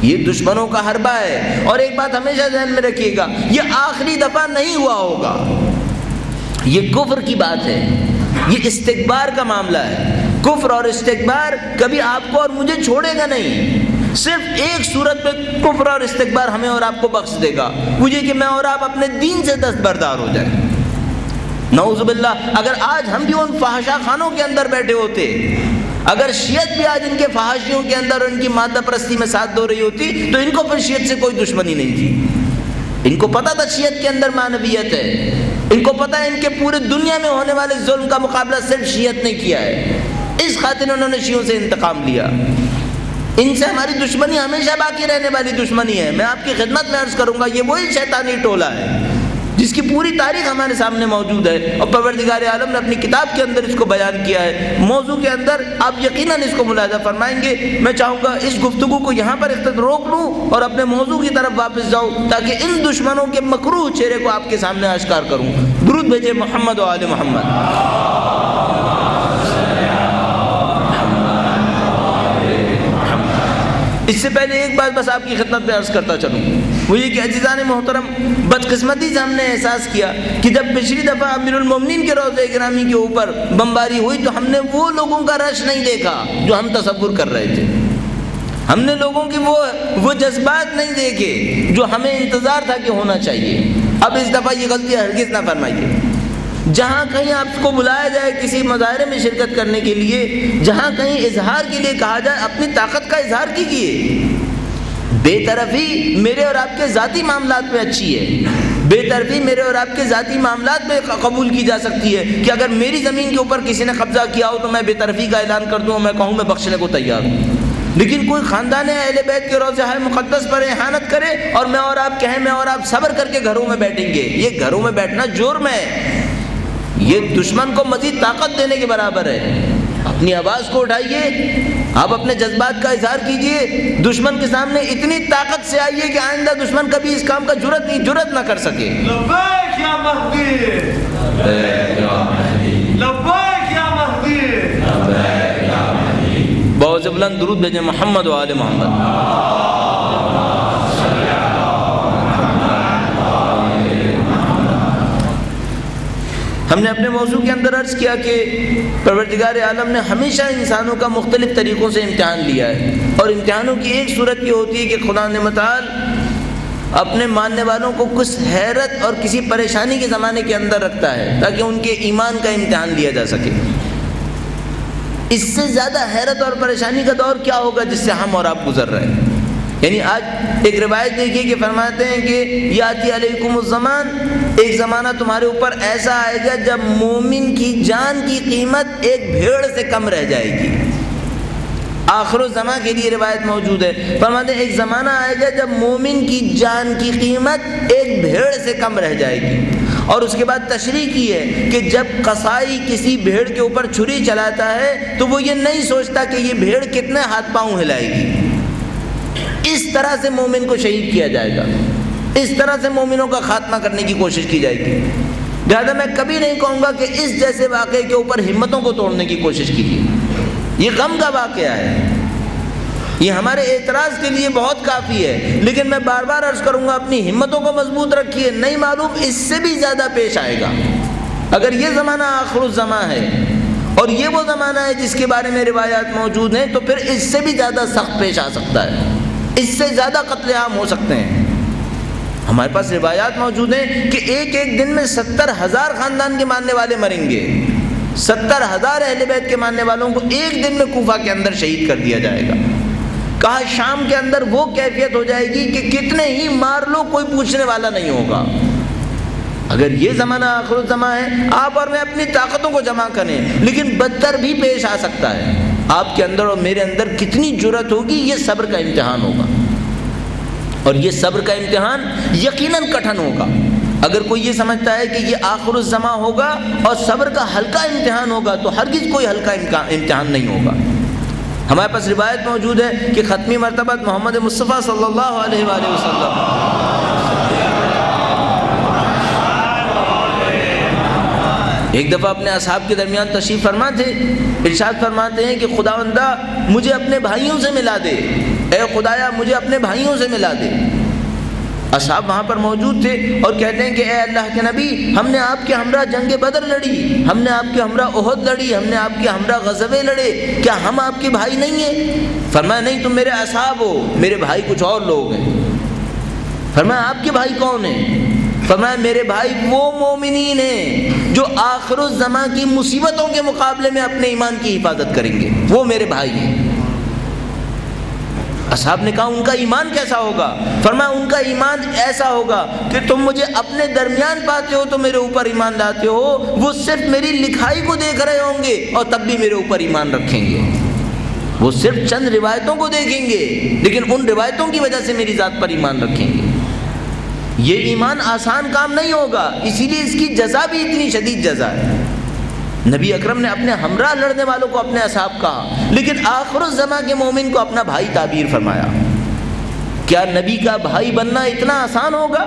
یہ دشمنوں کا حربہ ہے، اور ایک بات ہمیشہ ذہن میں رکھیے گا، یہ آخری دفعہ نہیں ہوا ہوگا، یہ کفر کی بات ہے، یہ استکبار کا معاملہ ہے۔ کفر اور استکبار کبھی آپ کو اور مجھے چھوڑے گا نہیں، صرف ایک صورت پہ کفر اور استکبار ہمیں اور آپ کو بخش دے گا، وہ یہ کہ میں اور آپ اپنے دین سے دستبردار ہو جائیں۔ نعوذ باللہ، اگر آج ہم بھی ان فحشا خانوں کے اندر بیٹھے ہوتے، اگر شیعت بھی آج ان کے فحاشیوں کے اندر ان کی مادہ پرستی میں ساتھ دو رہی ہوتی، تو ان کو پھر شیعت سے کوئی دشمنی نہیں تھی۔ ان کو پتا تھا شیعت کے اندر معنویت ہے، ان کو پتا ہے ان کے پورے دنیا میں ہونے والے ظلم کا مقابلہ صرف شیعت نے کیا ہے، اس خاطر انہوں نے شیعوں سے انتقام لیا۔ ان سے ہماری دشمنی ہمیشہ باقی رہنے والی دشمنی ہے۔ میں آپ کی خدمت میں عرض کروں گا یہ وہی شیطانی ٹولہ ہے جس کی پوری تاریخ ہمارے سامنے موجود ہے، اور پروردگار عالم نے اپنی کتاب کے اندر اس کو بیان کیا ہے۔ موضوع کے اندر آپ یقیناً اس کو ملاحظہ فرمائیں گے۔ میں چاہوں گا اس گفتگو کو یہاں پر روک لوں اور اپنے موضوع کی طرف واپس جاؤں تاکہ ان دشمنوں کے مکروہ چہرے کو آپ کے سامنے آشکار کروں۔ درود بھیجے محمد و آل محمد۔ اس سے پہلے ایک بات بس آپ کی خدمت میں عرض کرتا چلوں، وہ یہ کہ عزیزان محترم، بدقسمتی سے ہم نے احساس کیا کہ جب پچھلی دفعہ امیر المومنین کے روضہ گرامی کے اوپر بمباری ہوئی تو ہم نے وہ لوگوں کا رش نہیں دیکھا جو ہم تصور کر رہے تھے، ہم نے لوگوں کی وہ جذبات نہیں دیکھے جو ہمیں انتظار تھا کہ ہونا چاہیے۔ اب اس دفعہ یہ غلطی ہرگز نہ فرمائیے۔ جہاں کہیں آپ کو بلایا جائے کسی مظاہرے میں شرکت کرنے کے لیے، جہاں کہیں اظہار کے لیے کہا جائے، اپنی طاقت کا اظہار کیجیے۔ بے طرفی میرے اور آپ کے ذاتی معاملات میں اچھی ہے، بے طرفی میرے اور آپ کے ذاتی معاملات میں قبول کی جا سکتی ہے کہ اگر میری زمین کے اوپر کسی نے قبضہ کیا ہو تو میں بے طرفی کا اعلان کر دوں اور میں کہوں میں بخشنے کو تیار ہوں، لیکن کوئی خاندان اہل بیت کے روضہ مقدس پر احانت کرے اور میں اور آپ کہیں میں اور آپ صبر کر کے گھروں میں بیٹھیں گے، یہ گھروں میں بیٹھنا جرم ہے، یہ دشمن کو مزید طاقت دینے کے برابر ہے۔ اپنی آواز کو اٹھائیے، آپ اپنے جذبات کا اظہار کیجئے، دشمن کے سامنے اتنی طاقت سے آئیے کہ آئندہ دشمن کبھی اس کام کا جرأت نہ کر سکے۔
لبیک یا مہدی، لبیک یا مہدی،
بہت سے بلند درود بھیجیں محمد و آل محمد۔ ہم نے اپنے موضوع کے اندر عرض کیا کہ پروردگار عالم نے ہمیشہ انسانوں کا مختلف طریقوں سے امتحان لیا ہے، اور امتحانوں کی ایک صورت یہ ہوتی ہے کہ خدا نے متعال اپنے ماننے والوں کو کچھ حیرت اور کسی پریشانی کے زمانے کے اندر رکھتا ہے تاکہ ان کے ایمان کا امتحان لیا جا سکے۔ اس سے زیادہ حیرت اور پریشانی کا دور کیا ہوگا جس سے ہم اور آپ گزر رہے ہیں؟ یعنی آج ایک روایت دیکھیے کہ فرماتے ہیں کہ یاتی علیکم الزمان، ایک زمانہ تمہارے اوپر ایسا آئے گا جب مومن کی جان کی قیمت ایک بھیڑ سے کم رہ جائے گی۔ آخر الزماں کے لیے روایت موجود ہے، فرماتے ہیں ایک زمانہ آئے گا جب مومن کی جان کی قیمت ایک بھیڑ سے کم رہ جائے گی، اور اس کے بعد تشریح کی ہے کہ جب قصائی کسی بھیڑ کے اوپر چھری چلاتا ہے تو وہ یہ نہیں سوچتا کہ یہ بھیڑ کتنے ہاتھ پاؤں ہلائے گی۔ اس طرح سے مومن کو شہید کیا جائے گا، اس طرح سے مومنوں کا خاتمہ کرنے کی کوشش کی جائے گی۔ لہذا میں کبھی نہیں کہوں گا کہ اس جیسے واقعے کے اوپر ہمتوں کو توڑنے کی کوشش کیجیے، یہ غم کا واقعہ ہے، یہ ہمارے اعتراض کے لیے بہت کافی ہے، لیکن میں بار بار عرض کروں گا اپنی ہمتوں کو مضبوط رکھیے، نہیں معلوم اس سے بھی زیادہ پیش آئے گا۔ اگر یہ زمانہ آخر الزماں ہے اور یہ وہ زمانہ ہے جس کے بارے میں روایات موجود ہیں، تو پھر اس سے بھی زیادہ سخت پیش آ سکتا ہے، اس سے زیادہ قتل عام ہو سکتے ہیں۔ ہمارے پاس روایات موجود ہیں کہ ایک ایک دن میں 70,000 خاندان کے ماننے والے مریں گے، 70,000 اہل بیت کے ماننے والوں کو ایک دن میں کوفہ کے اندر شہید کر دیا جائے گا۔ کہا شام کے اندر وہ کیفیت ہو جائے گی کہ کتنے ہی مار لو کوئی پوچھنے والا نہیں ہوگا۔ اگر یہ زمانہ آخر الزماں ہے، آپ اور میں اپنی طاقتوں کو جمع کریں، لیکن بدتر بھی پیش آ سکتا ہے۔ آپ کے اندر اور میرے اندر کتنی جرأت ہوگی، یہ صبر کا امتحان ہوگا، اور یہ صبر کا امتحان یقیناً کٹھن ہوگا۔ اگر کوئی یہ سمجھتا ہے کہ یہ آخر الزماں ہوگا اور صبر کا ہلکا امتحان ہوگا، تو ہرگز کوئی ہلکا امتحان نہیں ہوگا۔ ہمارے پاس روایت موجود ہے کہ ختمی مرتبہ محمد مصطفیٰ صلی اللہ علیہ وآلہ وسلم ایک دفعہ اپنے اصحاب کے درمیان تشریف فرما تھے، ارشاد فرماتے ہیں کہ خداوندہ مجھے اپنے بھائیوں سے ملا دے، اے خدایا مجھے اپنے بھائیوں سے ملا دے۔ اصحاب وہاں پر موجود تھے اور کہتے ہیں کہ اے اللہ کے نبی، ہم نے آپ کے ہمراہ جنگ بدر لڑی، ہم نے آپ کے ہمراہ احد لڑی، ہم نے آپ کے ہمراہ غزوے لڑے، کیا ہم آپ کے بھائی نہیں ہیں؟ فرمایا نہیں، تم میرے اصحاب ہو، میرے بھائی کچھ اور لوگ ہیں۔ فرمایا آپ کے بھائی کون ہیں؟ فرمایا میرے بھائی وہ مومنین ہیں جو آخر الزماں کی مصیبتوں کے مقابلے میں اپنے ایمان کی حفاظت کریں گے، وہ میرے بھائی ہیں۔ اصحاب نے کہا ان کا ایمان کیسا ہوگا؟ فرمایا ان کا ایمان ایسا ہوگا کہ تم مجھے اپنے درمیان پاتے ہو تو میرے اوپر ایمان لاتے ہو، وہ صرف میری لکھائی کو دیکھ رہے ہوں گے اور تب بھی میرے اوپر ایمان رکھیں گے، وہ صرف چند روایتوں کو دیکھیں گے لیکن ان روایتوں کی وجہ سے میری ذات پر ایمان رکھیں گے۔ یہ ایمان آسان کام نہیں ہوگا، اسی لیے اس کی جزا بھی اتنی شدید جزا ہے۔ نبی اکرم نے اپنے ہمراہ لڑنے والوں کو اپنے اصحاب کہا، لیکن آخر الزماں کے مومن کو اپنا بھائی تعبیر فرمایا۔ کیا نبی کا بھائی بننا اتنا آسان ہوگا؟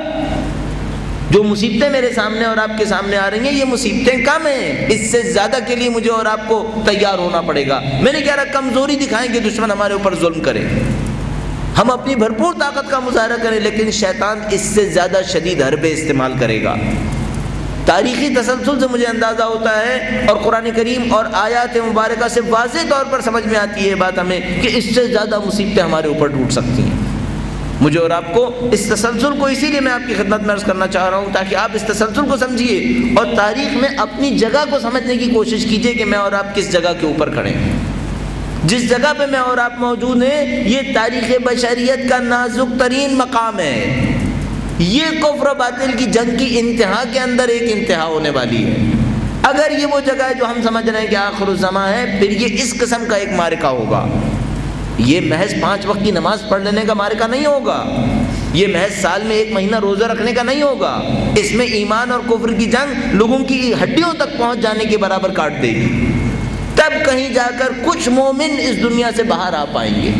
جو مصیبتیں میرے سامنے اور آپ کے سامنے آ رہی ہیں، یہ مصیبتیں کم ہیں، اس سے زیادہ کے لیے مجھے اور آپ کو تیار ہونا پڑے گا۔ میں نے کہہ رہا کمزوری دکھائیں گے دشمن ہمارے اوپر ظلم کرے، ہم اپنی بھرپور طاقت کا مظاہرہ کریں، لیکن شیطان اس سے زیادہ شدید حربے استعمال کرے گا۔ تاریخی تسلسل سے مجھے اندازہ ہوتا ہے اور قرآن کریم اور آیات مبارکہ سے واضح طور پر سمجھ میں آتی ہے بات ہمیں کہ اس سے زیادہ مصیبتیں ہمارے اوپر ٹوٹ سکتی ہیں۔ مجھے اور آپ کو اس تسلسل کو اسی لیے میں آپ کی خدمت میں عرض کرنا چاہ رہا ہوں تاکہ آپ اس تسلسل کو سمجھیے اور تاریخ میں اپنی جگہ کو سمجھنے کی کوشش کیجیے کہ میں اور آپ کس جگہ کے اوپر کھڑے ہیں۔ جس جگہ پہ میں اور آپ موجود ہیں، یہ تاریخ بشریت کا نازک ترین مقام ہے۔ یہ کفر و باطل کی جنگ کی انتہا کے اندر ایک انتہا ہونے والی ہے۔ اگر یہ وہ جگہ ہے جو ہم سمجھ رہے ہیں کہ آخر الزماں ہے، پھر یہ اس قسم کا ایک معرکہ ہوگا۔ یہ محض 5 وقت کی نماز پڑھ لینے کا معرکہ نہیں ہوگا، یہ محض سال میں 1 مہینہ روزہ رکھنے کا نہیں ہوگا، اس میں ایمان اور کفر کی جنگ لوگوں کی ہڈیوں تک پہنچ جانے کے برابر کاٹ دے گی۔ تب کہیں جا کر کچھ مومن اس دنیا سے باہر آ پائیں گے،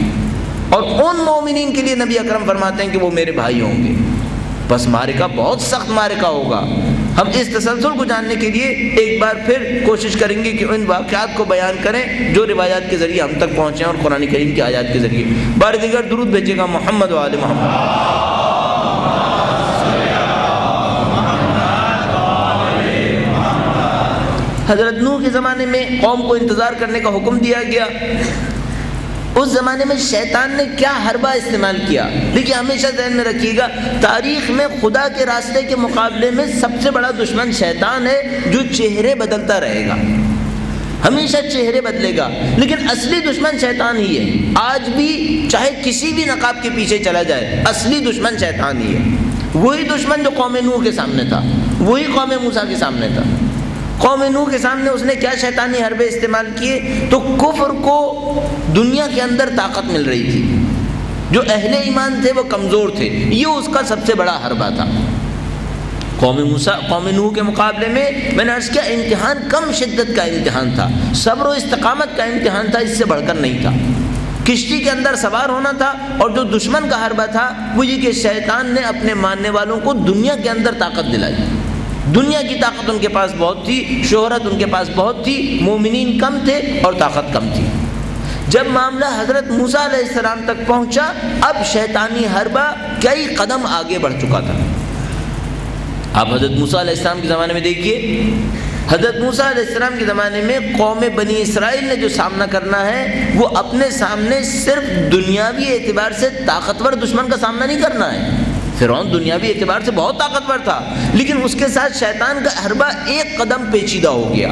اور ان مومنین کے لیے نبی اکرم فرماتے ہیں کہ وہ میرے بھائی ہوں گے۔ بس معرکہ بہت سخت معرکہ ہوگا۔ ہم اس تسلسل کو جاننے کے لیے ایک بار پھر کوشش کریں گے کہ ان واقعات کو بیان کریں جو روایات کے ذریعے ہم تک پہنچے اور قرآن کریم کی آیات کے ذریعے۔ بار دیگر درود بھیجیے گا محمد و آل محمد۔ حضرت نوح کے زمانے میں قوم کو انتظار کرنے کا حکم دیا گیا۔ اس زمانے میں شیطان نے کیا حربہ استعمال کیا؟ لیکن ہمیشہ ذہن میں رکھیے گا، تاریخ میں خدا کے راستے کے مقابلے میں سب سے بڑا دشمن شیطان ہے، جو چہرے بدلتا رہے گا، ہمیشہ چہرے بدلے گا، لیکن اصلی دشمن شیطان ہی ہے۔ آج بھی چاہے کسی بھی نقاب کے پیچھے چلا جائے، اصلی دشمن شیطان ہی ہے۔ وہی دشمن جو قوم نوح کے سامنے تھا، وہی قوم موسیٰ کے سامنے تھا۔ قوم نوح کے سامنے اس نے کیا شیطانی حربے استعمال کیے؟ تو کفر کو دنیا کے اندر طاقت مل رہی تھی، جو اہل ایمان تھے وہ کمزور تھے، یہ اس کا سب سے بڑا حربہ تھا۔ قوم نوح کے مقابلے میں نے عرض کیا امتحان کم شدت کا امتحان تھا، صبر و استقامت کا امتحان تھا، اس سے بڑھ کر نہیں تھا۔ کشتی کے اندر سوار ہونا تھا، اور جو دشمن کا حربہ تھا وہ یہ کہ شیطان نے اپنے ماننے والوں کو دنیا کے اندر طاقت دلائی، دنیا کی طاقت ان کے پاس بہت تھی، شہرت ان کے پاس بہت تھی، مومنین کم تھے اور طاقت کم تھی۔ جب معاملہ حضرت موسیٰ علیہ السلام تک پہنچا، اب شیطانی حربہ کئی قدم آگے بڑھ چکا تھا۔ آپ حضرت موسیٰ علیہ السلام کے زمانے میں دیکھیے، حضرت موسیٰ علیہ السلام کے زمانے میں قوم بنی اسرائیل نے جو سامنا کرنا ہے وہ اپنے سامنے صرف دنیاوی اعتبار سے طاقتور دشمن کا سامنا نہیں کرنا ہے۔ فرعون دنیاوی اعتبار سے بہت طاقتور تھا، لیکن اس کے ساتھ شیطان کا حربہ ایک قدم پیچیدہ ہو گیا،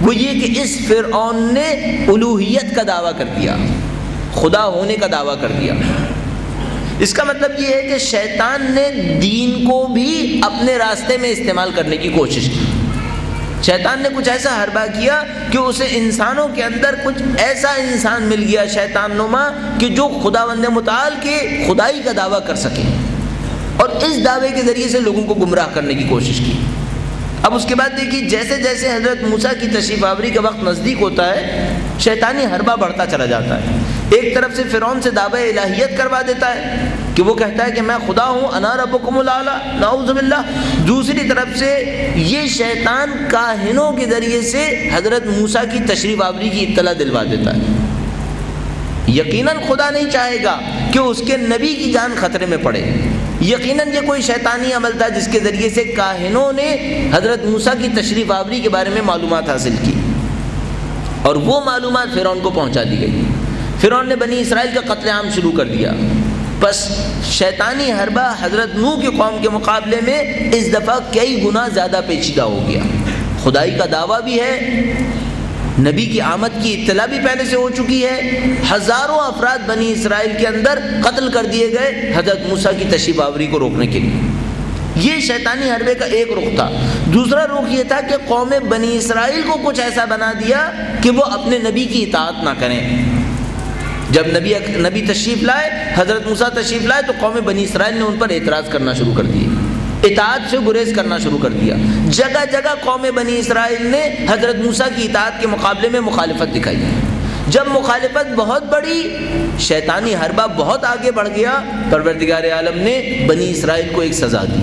وہ یہ کہ اس فرعون نے الوہیت کا دعویٰ کر دیا، خدا ہونے کا دعویٰ کر دیا۔ اس کا مطلب یہ ہے کہ شیطان نے دین کو بھی اپنے راستے میں استعمال کرنے کی کوشش کی۔ شیطان نے کچھ ایسا حربہ کیا کہ اسے انسانوں کے اندر کچھ ایسا انسان مل گیا شیطان نما کہ جو خداوند متعال کے خدائی کا دعویٰ کر سکے، اور اس دعوے کے ذریعے سے لوگوں کو گمراہ کرنے کی کوشش کی۔ اب اس کے بعد دیکھیے جیسے جیسے حضرت موسیٰ کی تشریف آوری کا وقت نزدیک ہوتا ہے، شیطانی حربہ بڑھتا چلا جاتا ہے۔ ایک طرف سے فرعون سے دعوی الہیت کروا دیتا ہے کہ وہ کہتا ہے کہ میں خدا ہوں، انا ربکم الاعلی، نعوذ باللہ۔ دوسری طرف سے یہ شیطان کاہنوں کے ذریعے سے حضرت موسیٰ کی تشریف آوری کی اطلاع دلوا دیتا ہے۔ یقیناً خدا نہیں چاہے گا کہ اس کے نبی کی جان خطرے میں پڑے، یقیناً یہ کوئی شیطانی عمل تھا جس کے ذریعے سے کاہنوں نے حضرت موسیٰ کی تشریف آوری کے بارے میں معلومات حاصل کی، اور وہ معلومات فرعون کو پہنچا دی گئی۔ فرعون نے بنی اسرائیل کا قتل عام شروع کر دیا۔ بس شیطانی حربہ حضرت نوح کی قوم کے مقابلے میں اس دفعہ کئی گنا زیادہ پیچیدہ ہو گیا۔ خدائی کا دعویٰ بھی ہے، نبی کی آمد کی اطلاع بھی پہلے سے ہو چکی ہے، ہزاروں افراد بنی اسرائیل کے اندر قتل کر دیے گئے حضرت موسیٰ کی تشریف آوری کو روکنے کے لیے۔ یہ شیطانی حربے کا ایک رخ تھا۔ دوسرا رخ یہ تھا کہ قوم بنی اسرائیل کو کچھ ایسا بنا دیا کہ وہ اپنے نبی کی اطاعت نہ کریں۔ جب نبی تشریف لائے، حضرت موسیٰ تشریف لائے، تو قوم بنی اسرائیل نے ان پر اعتراض کرنا شروع کر دیے، اطاعت سے گریز کرنا شروع کر دیا۔ جگہ جگہ قوم بنی اسرائیل نے حضرت موسیٰ کی اطاعت کے مقابلے میں مخالفت دکھائی۔ جب مخالفت بہت بڑی، شیطانی حربہ بہت آگے بڑھ گیا، پروردگار عالم نے بنی اسرائیل کو ایک سزا دی،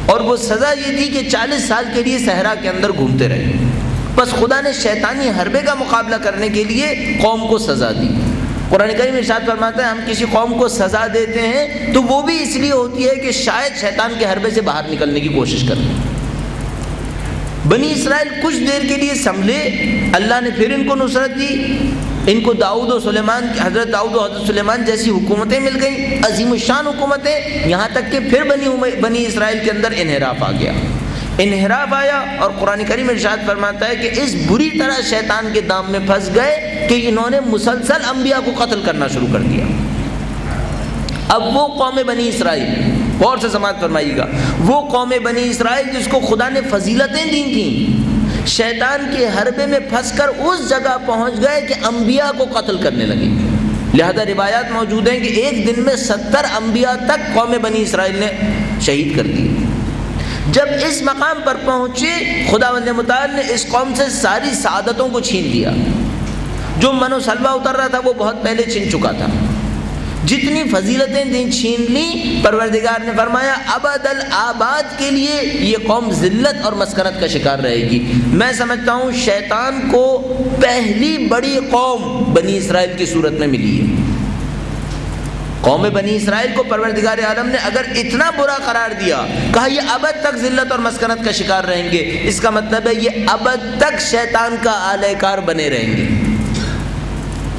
اور وہ سزا یہ تھی کہ 40 سال کے لیے صحرا کے اندر گھومتے رہے۔ بس خدا نے شیطانی حربے کا مقابلہ کرنے کے لیے قوم کو سزا دی۔ قرآن کریم ارشاد فرماتا ہے ہم کسی قوم کو سزا دیتے ہیں تو وہ بھی اس لیے ہوتی ہے کہ شاید شیطان کے حربے سے باہر نکلنے کی کوشش کریں۔ بنی اسرائیل کچھ دیر کے لیے سنبھلے، اللہ نے پھر ان کو نصرت دی، ان کو داؤد و سلیمان، حضرت داؤد و حضرت سلیمان جیسی حکومتیں مل گئیں، عظیم الشان حکومتیں، یہاں تک کہ پھر بنی اسرائیل کے اندر انحراف آ گیا، انحراف آیا، اور قرآن کریم ارشاد فرماتا ہے کہ اس بری طرح شیطان کے دام میں پھنس گئے کہ انہوں نے مسلسل انبیاء کو قتل کرنا شروع کر دیا۔ اب وہ قوم بنی اسرائیل، غور سے سماعت فرمائیے گا، وہ قوم بنی اسرائیل جس کو خدا نے فضیلتیں دی تھیں، شیطان کے حربے میں پھنس کر اس جگہ پہنچ گئے کہ انبیاء کو قتل کرنے لگے۔ لہذا روایات موجود ہیں کہ ایک دن میں 70 انبیاء تک قوم بنی اسرائیل نے شہید کر دیے۔ جب اس مقام پر پہنچے، خداوند متعال نے اس قوم سے ساری سعادتوں کو چھین لیا۔ جو من و سلوہ اتر رہا تھا وہ بہت پہلے چھن چکا تھا، جتنی فضیلتیں دیں چھین لی۔ پروردگار نے فرمایا ابد الآباد کے لیے یہ قوم ذلت اور مسکنت کا شکار رہے گی۔ میں سمجھتا ہوں شیطان کو پہلی بڑی قوم بنی اسرائیل کی صورت میں ملی ہے۔ قوم بنی اسرائیل کو پروردگار عالم نے اگر اتنا برا قرار دیا، کہا یہ ابد تک ذلت اور مسکنت کا شکار رہیں گے، اس کا مطلب ہے یہ ابد تک شیطان کا آلہ کار بنے رہیں گے۔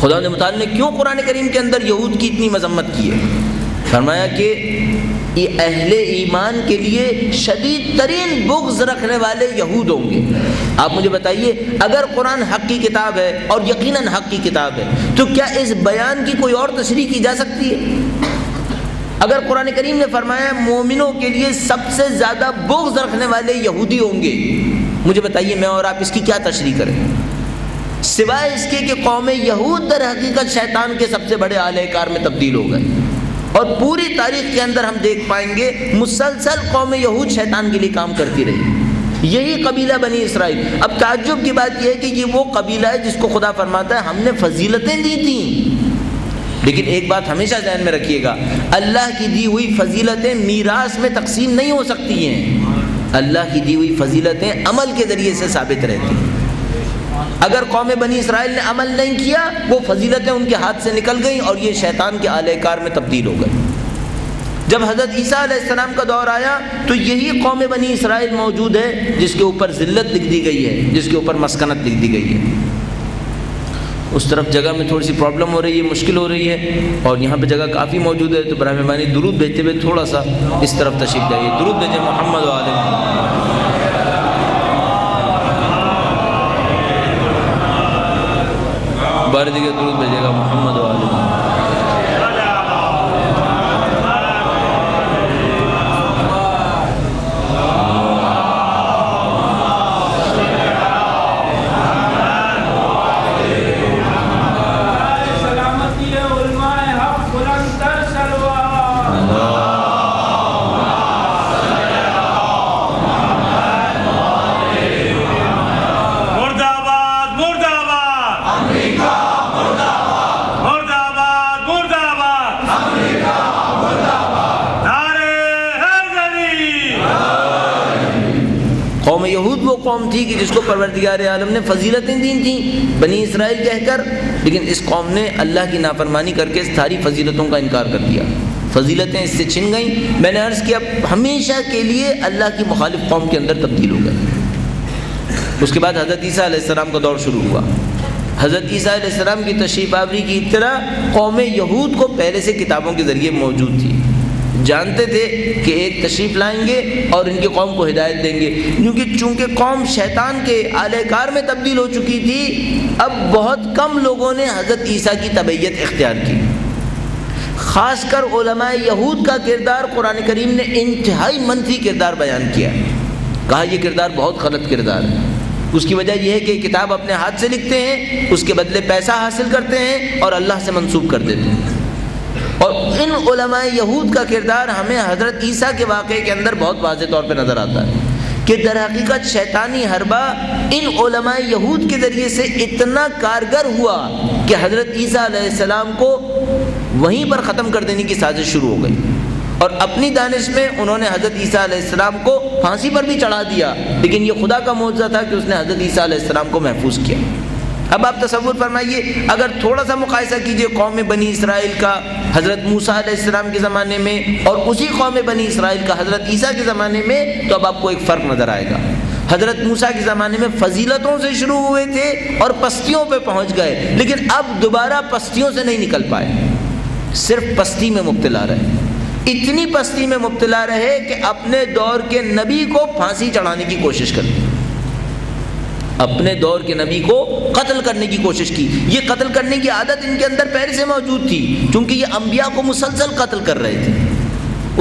خدا متعال نے کیوں قرآن کریم کے اندر یہود کی اتنی مذمت کی ہے؟ فرمایا کہ یہ اہل ایمان کے لیے شدید ترین بغض رکھنے والے یہود ہوں گے۔ آپ مجھے بتائیے، اگر قرآن حق کی کتاب ہے اور یقیناً حق کی کتاب ہے تو کیا اس بیان کی کوئی اور تشریح کی جا سکتی ہے؟ اگر قرآن کریم نے فرمایا مومنوں کے لیے سب سے زیادہ بغض رکھنے والے یہودی ہوں گے، مجھے بتائیے میں اور آپ اس کی کیا تشریح کریں سوائے اس کے کہ قوم یہود در حقیقت شیطان کے سب سے بڑے اعلی کار میں تبدیل ہو گئے، اور پوری تاریخ کے اندر ہم دیکھ پائیں گے مسلسل قوم یہود شیطان کے لیے کام کرتی رہی، یہی قبیلہ بنی اسرائیل۔ اب تعجب کی بات یہ ہے کہ یہ وہ قبیلہ ہے جس کو خدا فرماتا ہے ہم نے فضیلتیں دی تھیں، لیکن ایک بات ہمیشہ ذہن میں رکھیے گا، اللہ کی دی ہوئی فضیلتیں میراث میں تقسیم نہیں ہو سکتی ہیں، اللہ کی دی ہوئی فضیلتیں عمل کے ذریعے سے ثابت رہتی ہیں۔ اگر قوم بنی اسرائیل نے عمل نہیں کیا وہ فضیلتیں ان کے ہاتھ سے نکل گئیں اور یہ شیطان کے اعلی کار میں تبدیل ہو گئے۔ جب حضرت عیسیٰ علیہ السلام کا دور آیا تو یہی قوم بنی اسرائیل موجود ہے جس کے اوپر ذلت لکھ دی گئی ہے، جس کے اوپر مسکنت لکھ دی گئی ہے۔ اس طرف جگہ میں تھوڑی سی پرابلم ہو رہی ہے، مشکل ہو رہی ہے، اور یہاں پہ جگہ کافی موجود ہے، تو برائے مہربانی درود بھیجتے ہوئے تھوڑا سا اس طرف تشریف لائیے، درود بھیجیں محمد و آل محمد۔ بار دیگه درود بھیجے گا محمد و آل محمد۔ قوم یہود وہ قوم تھی کہ جس کو پروردگار عالم نے فضیلتیں دی تھیں بنی اسرائیل کہہ کر، لیکن اس قوم نے اللہ کی نافرمانی کر کے ساری فضیلتوں کا انکار کر دیا، فضیلتیں اس سے چھن گئیں۔ میں نے عرض کیا ہمیشہ کے لیے اللہ کی مخالف قوم کے اندر تبدیل ہو گئے۔ اس کے بعد حضرت عیسیٰ علیہ السلام کا دور شروع ہوا۔ حضرت عیسیٰ علیہ السلام کی تشریف آوری کی اطلاع قوم یہود کو پہلے سے کتابوں کے ذریعے موجود تھی، جانتے تھے کہ ایک تشریف لائیں گے اور ان کی قوم کو ہدایت دیں گے، کیونکہ چونکہ قوم شیطان کے اعلی کار میں تبدیل ہو چکی تھی، اب بہت کم لوگوں نے حضرت عیسیٰ کی تبعیت اختیار کی۔ خاص کر علماء یہود کا کردار قرآن کریم نے انتہائی منفی کردار بیان کیا، کہا یہ کردار بہت غلط کردار ہے۔ اس کی وجہ یہ ہے کہ کتاب اپنے ہاتھ سے لکھتے ہیں، اس کے بدلے پیسہ حاصل کرتے ہیں اور اللہ سے منسوب کر دیتے ہیں۔ اور ان علماء یہود کا کردار ہمیں حضرت عیسیٰ کے واقعے کے اندر بہت واضح طور پہ نظر آتا ہے کہ در حقیقت شیطانی حربہ ان علماء یہود کے ذریعے سے اتنا کارگر ہوا کہ حضرت عیسیٰ علیہ السلام کو وہیں پر ختم کر دینے کی سازش شروع ہو گئی، اور اپنی دانش میں انہوں نے حضرت عیسیٰ علیہ السلام کو پھانسی پر بھی چڑھا دیا، لیکن یہ خدا کا معجزہ تھا کہ اس نے حضرت عیسیٰ علیہ السلام کو محفوظ کیا۔ اب آپ تصور فرمائیے، اگر تھوڑا سا مقایسہ کیجئے قوم بنی اسرائیل کا حضرت موسیٰ علیہ السلام کے زمانے میں اور اسی قوم بنی اسرائیل کا حضرت عیسیٰ کے زمانے میں، تو اب آپ کو ایک فرق نظر آئے گا۔ حضرت موسیٰ کے زمانے میں فضیلتوں سے شروع ہوئے تھے اور پستیوں پہ پہنچ گئے، لیکن اب دوبارہ پستیوں سے نہیں نکل پائے، صرف پستی میں مبتلا رہے، اتنی پستی میں مبتلا رہے کہ اپنے دور کے نبی کو پھانسی چڑھانے کی کوشش کر دی، اپنے دور کے نبی کو قتل کرنے کی کوشش کی۔ یہ قتل کرنے کی عادت ان کے اندر پہلے سے موجود تھی، کیونکہ یہ انبیاء کو مسلسل قتل کر رہے تھے۔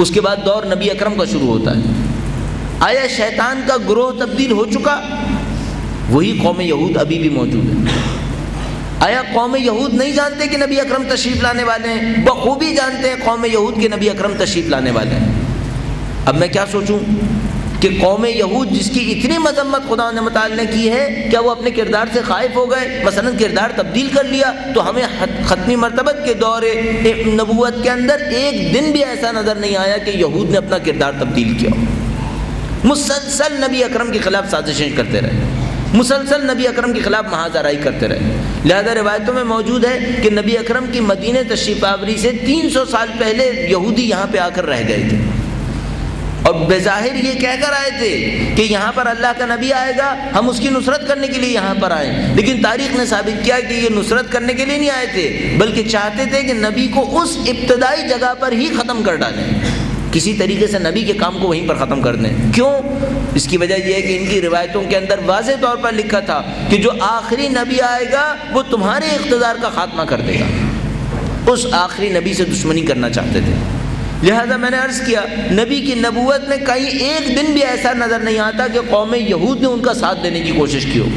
اس کے بعد دور نبی اکرم کا شروع ہوتا ہے۔ آیا شیطان کا گروہ تبدیل ہو چکا؟ وہی قوم یہود ابھی بھی موجود ہے۔ آیا قوم یہود نہیں جانتے کہ نبی اکرم تشریف لانے والے ہیں؟ بخوبی جانتے ہیں قوم یہود کے نبی اکرم تشریف لانے والے ہیں۔ اب میں کیا سوچوں کہ قوم یہود جس کی اتنی مذمت خدا نے متعال نے کی ہے، کیا وہ اپنے کردار سے خائف ہو گئے؟ مثلا کردار تبدیل کر لیا، تو ہمیں ختمی مرتبت کے دور نبوت کے اندر ایک دن بھی ایسا نظر نہیں آیا کہ یہود نے اپنا کردار تبدیل کیا۔ مسلسل نبی اکرم کے خلاف سازشیں کرتے رہے، مسلسل نبی اکرم کے خلاف محاذ آرائی کرتے رہے۔ لہذا روایتوں میں موجود ہے کہ نبی اکرم کی مدینہ تشریف آوری سے 300 سال پہلے یہودی یہاں پہ آ کر رہ گئے تھے، اور بظاہر یہ کہہ کر آئے تھے کہ یہاں پر اللہ کا نبی آئے گا، ہم اس کی نصرت کرنے کے لیے یہاں پر آئیں، لیکن تاریخ نے ثابت کیا کہ یہ نصرت کرنے کے لیے نہیں آئے تھے، بلکہ چاہتے تھے کہ نبی کو اس ابتدائی جگہ پر ہی ختم کر ڈالیں، کسی طریقے سے نبی کے کام کو وہیں پر ختم کر دیں۔ کیوں؟ اس کی وجہ یہ ہے کہ ان کی روایتوں کے اندر واضح طور پر لکھا تھا کہ جو آخری نبی آئے گا وہ تمہارے اقتدار کا خاتمہ کر دے گا۔ اس آخری نبی سے دشمنی کرنا چاہتے تھے۔ لہذا میں نے عرض کیا نبی کی نبوت میں کہیں ایک دن بھی ایسا نظر نہیں آتا کہ قوم یہود نے ان کا ساتھ دینے کی کوشش کی ہو۔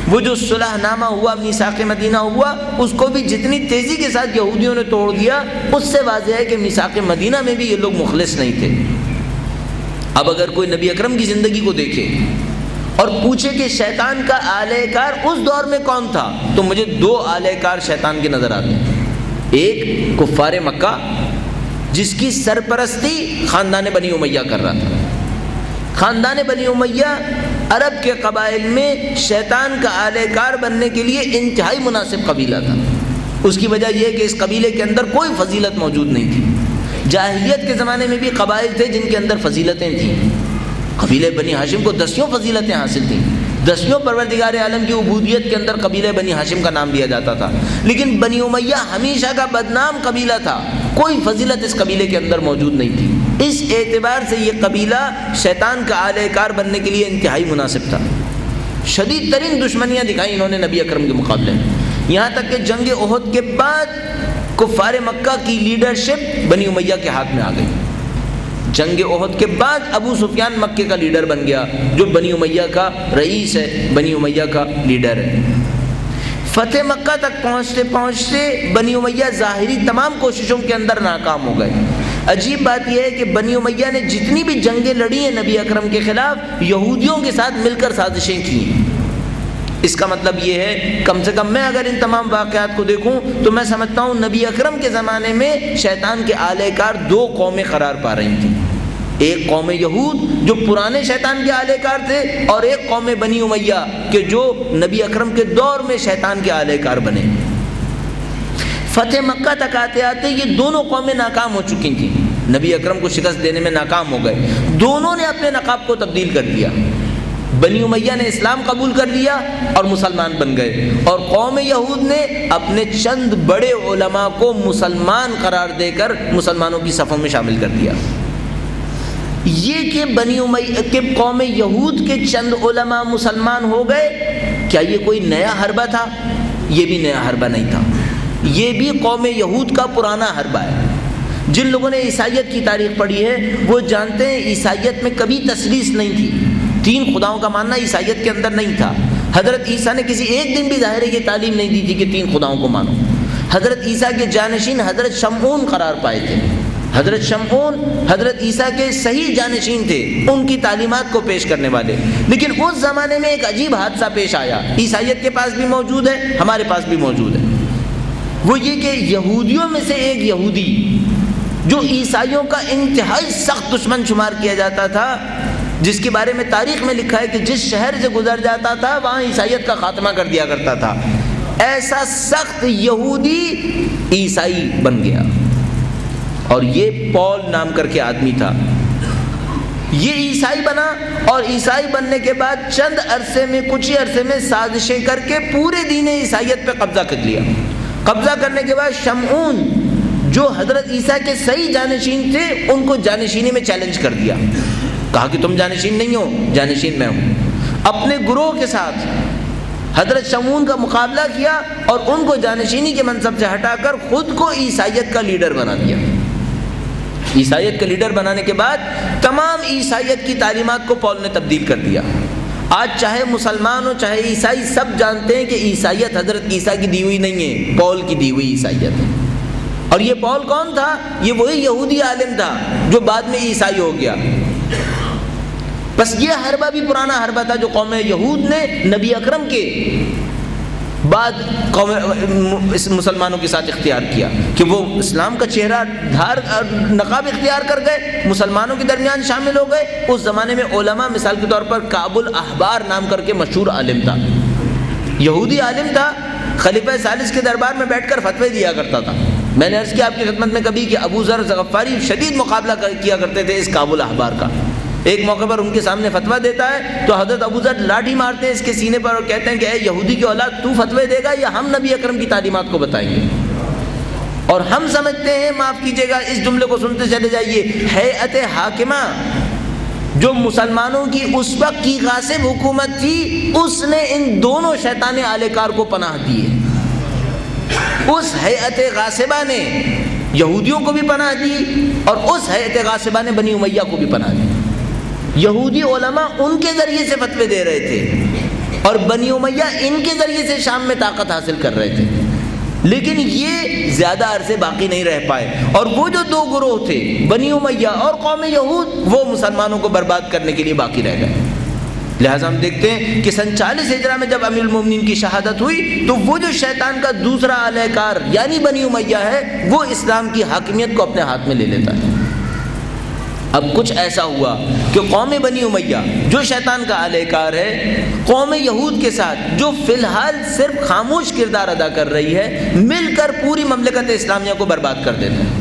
وہ جو صلح نامہ ہوا، میثاق مدینہ ہوا، اس کو بھی جتنی تیزی کے ساتھ یہودیوں نے توڑ دیا، اس سے واضح ہے کہ میثاق مدینہ میں بھی یہ لوگ مخلص نہیں تھے۔ اب اگر کوئی نبی اکرم کی زندگی کو دیکھے اور پوچھے کہ شیطان کا آلہ کار اس دور میں کون تھا، تو مجھے دو آلہ کار شیطان کے نظر آتے ہیں۔ ایک کفار مکہ جس کی سرپرستی خاندان بنی امیہ کر رہا تھا۔ خاندان بنی امیہ عرب کے قبائل میں شیطان کا آلہ کار بننے کے لیے انتہائی مناسب قبیلہ تھا۔ اس کی وجہ یہ کہ اس قبیلے کے اندر کوئی فضیلت موجود نہیں تھی۔ جاہلیت کے زمانے میں بھی قبائل تھے جن کے اندر فضیلتیں تھیں۔ قبیلہ بنی ہاشم کو 10 فضیلتیں حاصل تھیں، 10 پروردگار عالم کی عبودیت کے اندر قبیلہ بنی ہاشم کا نام لیا جاتا تھا، لیکن بنی امیہ ہمیشہ کا بدنام قبیلہ تھا، کوئی فضیلت اس قبیلے کے اندر موجود نہیں تھی۔ اس اعتبار سے یہ قبیلہ شیطان کا آلہ کار بننے کے لیے انتہائی مناسب تھا۔ شدید ترین دشمنیاں دکھائیں انہوں نے نبی اکرم کے مقابلے میں، یہاں تک کہ جنگ احد کے بعد کفار مکہ کی لیڈرشپ بنی امیہ کے ہاتھ میں آ گئی۔ جنگ احد کے بعد ابو سفیان مکے کا لیڈر بن گیا، جو بنی امیہ کا رئیس ہے، بنی امیہ کا لیڈر ہے۔ فتح مکہ تک پہنچتے پہنچتے بنی امیہ ظاہری تمام کوششوں کے اندر ناکام ہو گئے۔ عجیب بات یہ ہے کہ بنی امیہ نے جتنی بھی جنگیں لڑی ہیں نبی اکرم کے خلاف، یہودیوں کے ساتھ مل کر سازشیں کی ہیں۔ اس کا مطلب یہ ہے، کم سے کم میں اگر ان تمام واقعات کو دیکھوں تو میں سمجھتا ہوں نبی اکرم کے زمانے میں شیطان کے آلہ کار 2 قومیں قرار پا رہی تھیں۔ ایک قوم یہود جو پرانے شیطان کے آلہ کار تھے، اور ایک قوم بنی امیہ کہ جو نبی اکرم کے دور میں شیطان کے آلہ کار بنے۔ فتح مکہ تک آتے آتے یہ دونوں قومیں ناکام ہو چکی تھیں، نبی اکرم کو شکست دینے میں ناکام ہو گئے۔ دونوں نے اپنے نقاب کو تبدیل کر دیا۔ بنی امیہ نے اسلام قبول کر لیا اور مسلمان بن گئے، اور قوم یہود نے اپنے چند بڑے علماء کو مسلمان قرار دے کر مسلمانوں کی صفوں میں شامل کر دیا۔ یہ کہ بنی امیہ کہ قوم یہود کے چند علماء مسلمان ہو گئے، کیا یہ کوئی نیا حربہ تھا؟ یہ بھی نیا حربہ نہیں تھا، یہ بھی قوم یہود کا پرانا حربہ ہے۔ جن لوگوں نے عیسائیت کی تاریخ پڑھی ہے وہ جانتے ہیں عیسائیت میں کبھی تثلیث نہیں تھی، 3 خداؤں کا ماننا عیسائیت کے اندر نہیں تھا۔ حضرت عیسیٰ نے کسی ایک دن بھی ظاہر یہ تعلیم نہیں دی تھی کہ 3 خداؤں کو مانو۔ حضرت عیسیٰ کے جانشین حضرت شمعون قرار پائے تھے۔ حضرت شمعون حضرت عیسیٰ کے صحیح جانشین تھے، ان کی تعلیمات کو پیش کرنے والے۔ لیکن اس زمانے میں ایک عجیب حادثہ پیش آیا، عیسائیت کے پاس بھی موجود ہے، ہمارے پاس بھی موجود ہے۔ وہ یہ کہ یہودیوں میں سے ایک یہودی جو عیسائیوں کا انتہائی سخت دشمن شمار کیا جاتا تھا، جس کے بارے میں تاریخ میں لکھا ہے کہ جس شہر سے گزر جاتا تھا وہاں عیسائیت کا خاتمہ کر دیا کرتا تھا، ایسا سخت یہودی عیسائی بن گیا، اور یہ پول نام کر کے آدمی تھا۔ یہ عیسائی بنا، اور عیسائی بننے کے بعد چند عرصے میں، کچھ ہی عرصے میں سازشیں کر کے پورے دین عیسائیت پہ قبضہ کر لیا۔ قبضہ کرنے کے بعد شمعون جو حضرت عیسیٰ کے صحیح جانشین تھے، ان کو جانشینی میں چیلنج کر دیا، کہا کہ تم جانشین نہیں ہو، جانشین میں ہوں۔ اپنے گروہ کے ساتھ حضرت شمعون کا مقابلہ کیا اور ان کو جانشینی کے منصب سے ہٹا کر خود کو عیسائیت کا لیڈر بنا دیا۔ عیسائیت کا لیڈر بنانے کے بعد تمام عیسائیت کی تعلیمات کو پول نے تبدیل کر دیا۔ آج چاہے مسلمان ہو چاہے عیسائی، سب جانتے ہیں کہ عیسائیت حضرت عیسیٰ کی دی ہوئی نہیں ہے، پول کی دی ہوئی عیسائیت ہے۔ اور یہ پول کون تھا؟ یہ وہی یہودی عالم تھا جو بعد میں عیسائی ہو گیا۔ بس یہ حربہ بھی پرانا حربہ تھا جو قوم یہود نے نبی اکرم کے بعد مسلمانوں کے ساتھ اختیار کیا، کہ وہ اسلام کا چہرہ دھار نقاب اختیار کر گئے، مسلمانوں کے درمیان شامل ہو گئے۔ اس زمانے میں علماء مثال کے طور پر کعب الاحبار نام کر کے مشہور عالم تھا، یہودی عالم تھا، خلیفہ ثالث کے دربار میں بیٹھ کر فتوے دیا کرتا تھا۔ میں نے عرض کیا آپ کی خدمت میں کبھی کہ ابو ذر غفاری شدید مقابلہ کیا کرتے تھے اس کعب الاحبار کا۔ ایک موقع پر ان کے سامنے فتویٰ دیتا ہے تو حضرت ابو ذر لاٹھی مارتے ہیں اس کے سینے پر اور کہتے ہیں کہ اے یہودی کی اولاد، تو فتوے دے گا یا ہم نبی اکرم کی تعلیمات کو بتائیں گے؟ اور ہم سمجھتے ہیں، معاف کیجیے گا اس جملے کو سنتے چلے جائیے، ہیئت حاکمہ جو مسلمانوں کی اس وقت کی غاصب حکومت تھی، اس نے ان دونوں شیطان آلہ کار کو پناہ دی ہے۔ اس ہیئت غاصبہ نے
یہودیوں کو بھی پناہ دی اور اس ہیئت غاصبہ نے بنی امیہ کو بھی پناہ دی۔ یہودی علماء ان کے ذریعے سے فتوے دے رہے تھے اور بنی امیہ ان کے ذریعے سے شام میں طاقت حاصل کر رہے تھے، لیکن یہ زیادہ عرصے باقی نہیں رہ پائے، اور وہ جو دو گروہ تھے بنی امیہ اور قوم یہود، وہ مسلمانوں کو برباد کرنے کے لیے باقی رہ گئے۔ لہٰذا ہم دیکھتے ہیں کہ سن 40 ہجرہ میں جب امیر المومنین کی شہادت ہوئی تو وہ جو شیطان کا دوسرا اعلی کار یعنی بنی امیہ ہے، وہ اسلام کی حاکمیت کو اپنے ہاتھ میں لے لیتا ہے۔ اب کچھ ایسا ہوا کہ قوم بنی امیہ جو شیطان کا اعلی کار ہے، قوم یہود کے ساتھ جو فی الحال صرف خاموش کردار ادا کر رہی ہے، مل کر پوری مملکت اسلامیہ کو برباد کر دیتے ہیں۔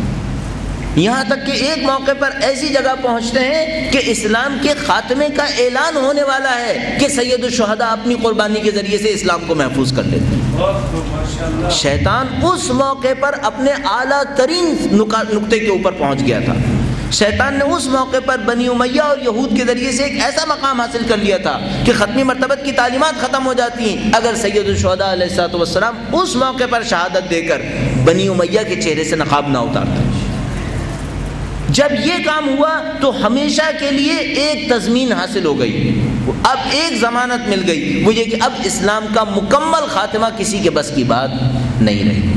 یہاں تک کہ ایک موقع پر ایسی جگہ پہنچتے ہیں کہ اسلام کے خاتمے کا اعلان ہونے والا ہے کہ سید الشہداء اپنی قربانی کے ذریعے سے اسلام کو محفوظ کر لیتے ہیں۔ شیطان اس موقع پر اپنے اعلیٰ ترین نقطے کے اوپر پہنچ گیا تھا۔ شیطان نے اس موقع پر بنی امیہ اور یہود کے ذریعے سے ایک ایسا مقام حاصل کر لیا تھا کہ ختمی مرتبت کی تعلیمات ختم ہو جاتی ہیں اگر سید الشہداء علیہ الصلوۃ والسلام اس موقع پر شہادت دے کر بنی امیہ کے چہرے سے نقاب نہ اتارتے۔ جب یہ کام ہوا تو ہمیشہ کے لیے ایک تضمین حاصل ہو گئی، اب ایک ضمانت مل گئی، وہ یہ کہ اب اسلام کا مکمل خاتمہ کسی کے بس کی بات نہیں رہی۔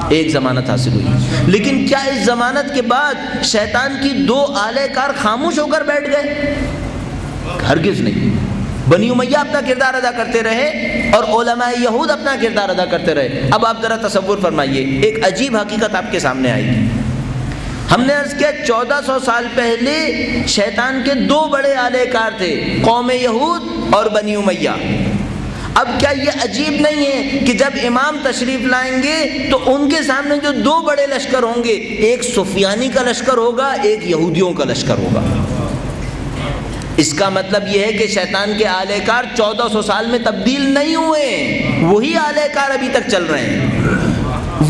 ایک ضمانت حاصل ہوئی، لیکن کیا اس ضمانت کے بعد شیطان کی دو اعلی کار خاموش ہو کر بیٹھ گئے؟ ہرگز نہیں۔ بنی امیہ اپنا کردار ادا کرتے رہے اور علماء یہود اپنا کردار ادا کرتے رہے۔ اب آپ ذرا تصور فرمائیے، ایک عجیب حقیقت آپ کے سامنے آئی گی۔ ہم نے عرض کیا 1400 سال پہلے شیطان کے دو بڑے اعلی کار تھے، قوم یہود اور بنی امیہ۔ اب کیا یہ عجیب نہیں ہے کہ جب امام تشریف لائیں گے تو ان کے سامنے جو دو بڑے لشکر ہوں گے، ایک سفیانی کا لشکر ہوگا، ایک یہودیوں کا لشکر ہوگا۔ اس کا مطلب یہ ہے کہ شیطان کے اعلی کار 1400 سال میں تبدیل نہیں ہوئے، وہی اعلی کار ابھی تک چل رہے ہیں۔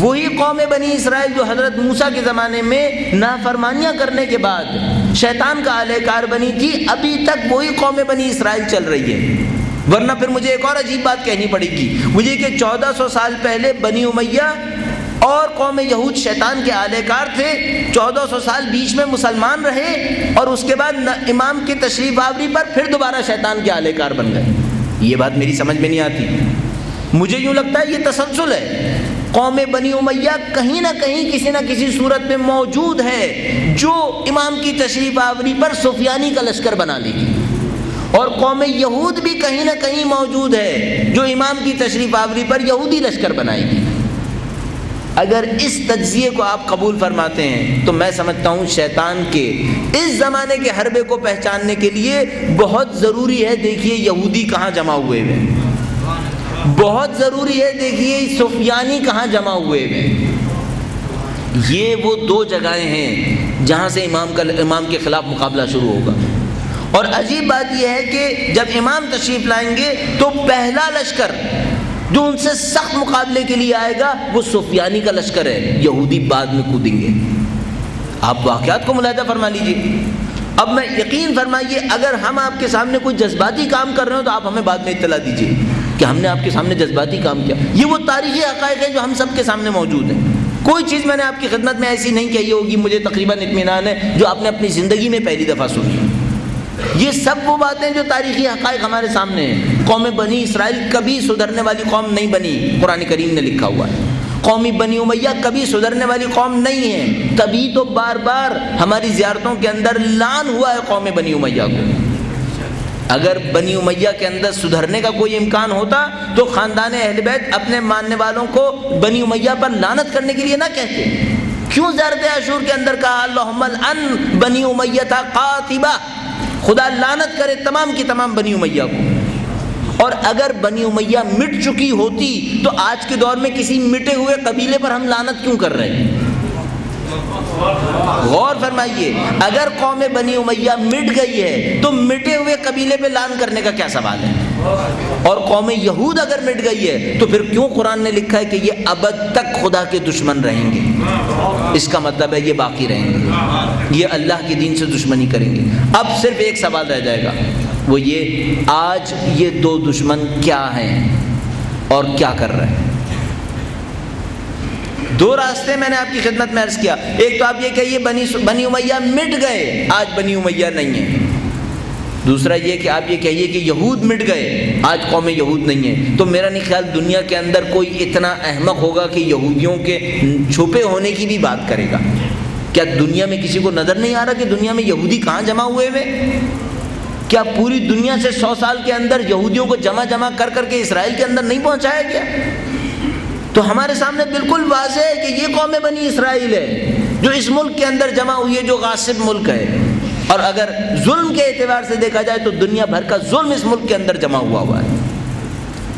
وہی قوم بنی اسرائیل جو حضرت موسیٰ کے زمانے میں نافرمانیاں کرنے کے بعد شیطان کا اعلی کار بنی تھی، ابھی تک وہی قوم بنی اسرائیل چل رہی ہے۔ ورنہ پھر مجھے ایک اور عجیب بات کہنی پڑے گی، مجھے کہ 1400 سال پہلے بنی امیہ اور قوم یہود شیطان کے اعلی کار تھے، 1400 سال بیچ میں مسلمان رہے اور اس کے بعد امام کی تشریف آوری پر پھر دوبارہ شیطان کے اعلی کار بن گئے۔ یہ بات میری سمجھ میں نہیں آتی۔ مجھے یوں لگتا ہے یہ تسلسل ہے۔ قوم بنی امیہ کہیں نہ کہیں کسی نہ کسی صورت میں موجود ہے جو امام کی تشریف آوری پر سفیانی کا لشکر بنا لے گی، اور قوم یہود بھی کہیں نہ کہیں موجود ہے جو امام کی تشریف آوری پر یہودی لشکر بنائے گی۔ اگر اس تجزیے کو آپ قبول فرماتے ہیں تو میں سمجھتا ہوں شیطان کے اس زمانے کے حربے کو پہچاننے کے لیے بہت ضروری ہے، دیکھیے یہودی کہاں جمع ہوئے ہوئے، بہت ضروری ہے دیکھیے سفیانی کہاں جمع ہوئے ہوئے۔ یہ وہ دو جگہیں ہیں جہاں سے امام کے خلاف مقابلہ شروع ہوگا۔ اور عجیب بات یہ ہے کہ جب امام تشریف لائیں گے تو پہلا لشکر جو ان سے سخت مقابلے کے لیے آئے گا وہ سفیانی کا لشکر ہے، یہودی بعد میں کودیں گے۔ آپ واقعات کو ملاحظہ فرما لیجیے۔ اب میں یقین فرمائیے اگر ہم آپ کے سامنے کوئی جذباتی کام کر رہے ہوں تو آپ ہمیں بعد میں اطلاع دیجیے کہ ہم نے آپ کے سامنے جذباتی کام کیا۔ یہ وہ تاریخی حقائق ہیں جو ہم سب کے سامنے موجود ہیں۔ کوئی چیز میں نے آپ کی خدمت میں ایسی نہیں کہی ہوگی، مجھے تقریباً اطمینان ہے، جو آپ نے اپنی زندگی میں پہلی دفعہ سنی۔ یہ سب وہ باتیں جو تاریخی حقائق ہمارے سامنے ہیں۔ قوم بنی اسرائیل کبھی سدھرنے والی قوم نہیں بنی، قرآن کریم نے لکھا ہوا ہے۔ قوم بنی امیہ کبھی سدھرنے والی قوم نہیں ہے، تبھی تو بار بار ہماری زیارتوں کے اندر لعن ہوا ہے قوم بنی امیہ کو۔ اگر بنی امیہ کے اندر سدھرنے کا کوئی امکان ہوتا تو خاندان اہل بیت اپنے ماننے والوں کو بنی امیہ پر لعنت کرنے کے لیے نہ کہتے۔ کیوں زیارت عاشور کے اندر کہا اللہم العن بنی امیہ قاطبہ، خدا لعنت کرے تمام کی تمام بنی امیہ کو۔ اور اگر بنی امیہ مٹ چکی ہوتی تو آج کے دور میں کسی مٹے ہوئے قبیلے پر ہم لعنت کیوں کر رہے ہیں؟ غور فرمائیے، اگر قوم بنی امیہ مٹ گئی ہے تو مٹے ہوئے قبیلے پہ لعن کرنے کا کیا سوال ہے؟ اور قوم یہود اگر مٹ گئی ہے تو پھر کیوں قرآن نے لکھا ہے کہ یہ ابد تک خدا کے دشمن رہیں گے؟ اس کا مطلب ہے یہ باقی رہیں گے، یہ اللہ کے دین سے دشمنی کریں گے۔ اب صرف ایک سوال رہ جائے گا، وہ یہ آج یہ دو دشمن کیا ہیں اور کیا کر رہے ہیں؟ دو راستے میں نے آپ کی خدمت میں عرض کیا. ایک تو آپ یہ کہیے بنی امیہ مٹ گئے، آج بنی امیہ نہیں ہے. دوسرا یہ کہ آپ یہ کہیے کہ یہود مٹ گئے، آج قوم یہود نہیں ہے. تو میرا نہیں خیال دنیا کے اندر کوئی اتنا احمق ہوگا کہ یہودیوں کے چھپے ہونے کی بھی بات کرے گا. کیا دنیا میں کسی کو نظر نہیں آ رہا کہ دنیا میں یہودی کہاں جمع ہوئے ہوئے؟ کیا پوری دنیا سے 100 سال کے اندر یہودیوں کو جمع کر کے اسرائیل کے اندر نہیں پہنچایا گیا؟ تو ہمارے سامنے بالکل واضح ہے کہ یہ قوم بنی اسرائیل ہے جو اس ملک کے اندر جمع ہوئی ہے، جو غاصب ملک ہے. اور اگر ظلم کے اعتبار سے دیکھا جائے تو دنیا بھر کا ظلم اس ملک کے اندر جمع ہوا ہے.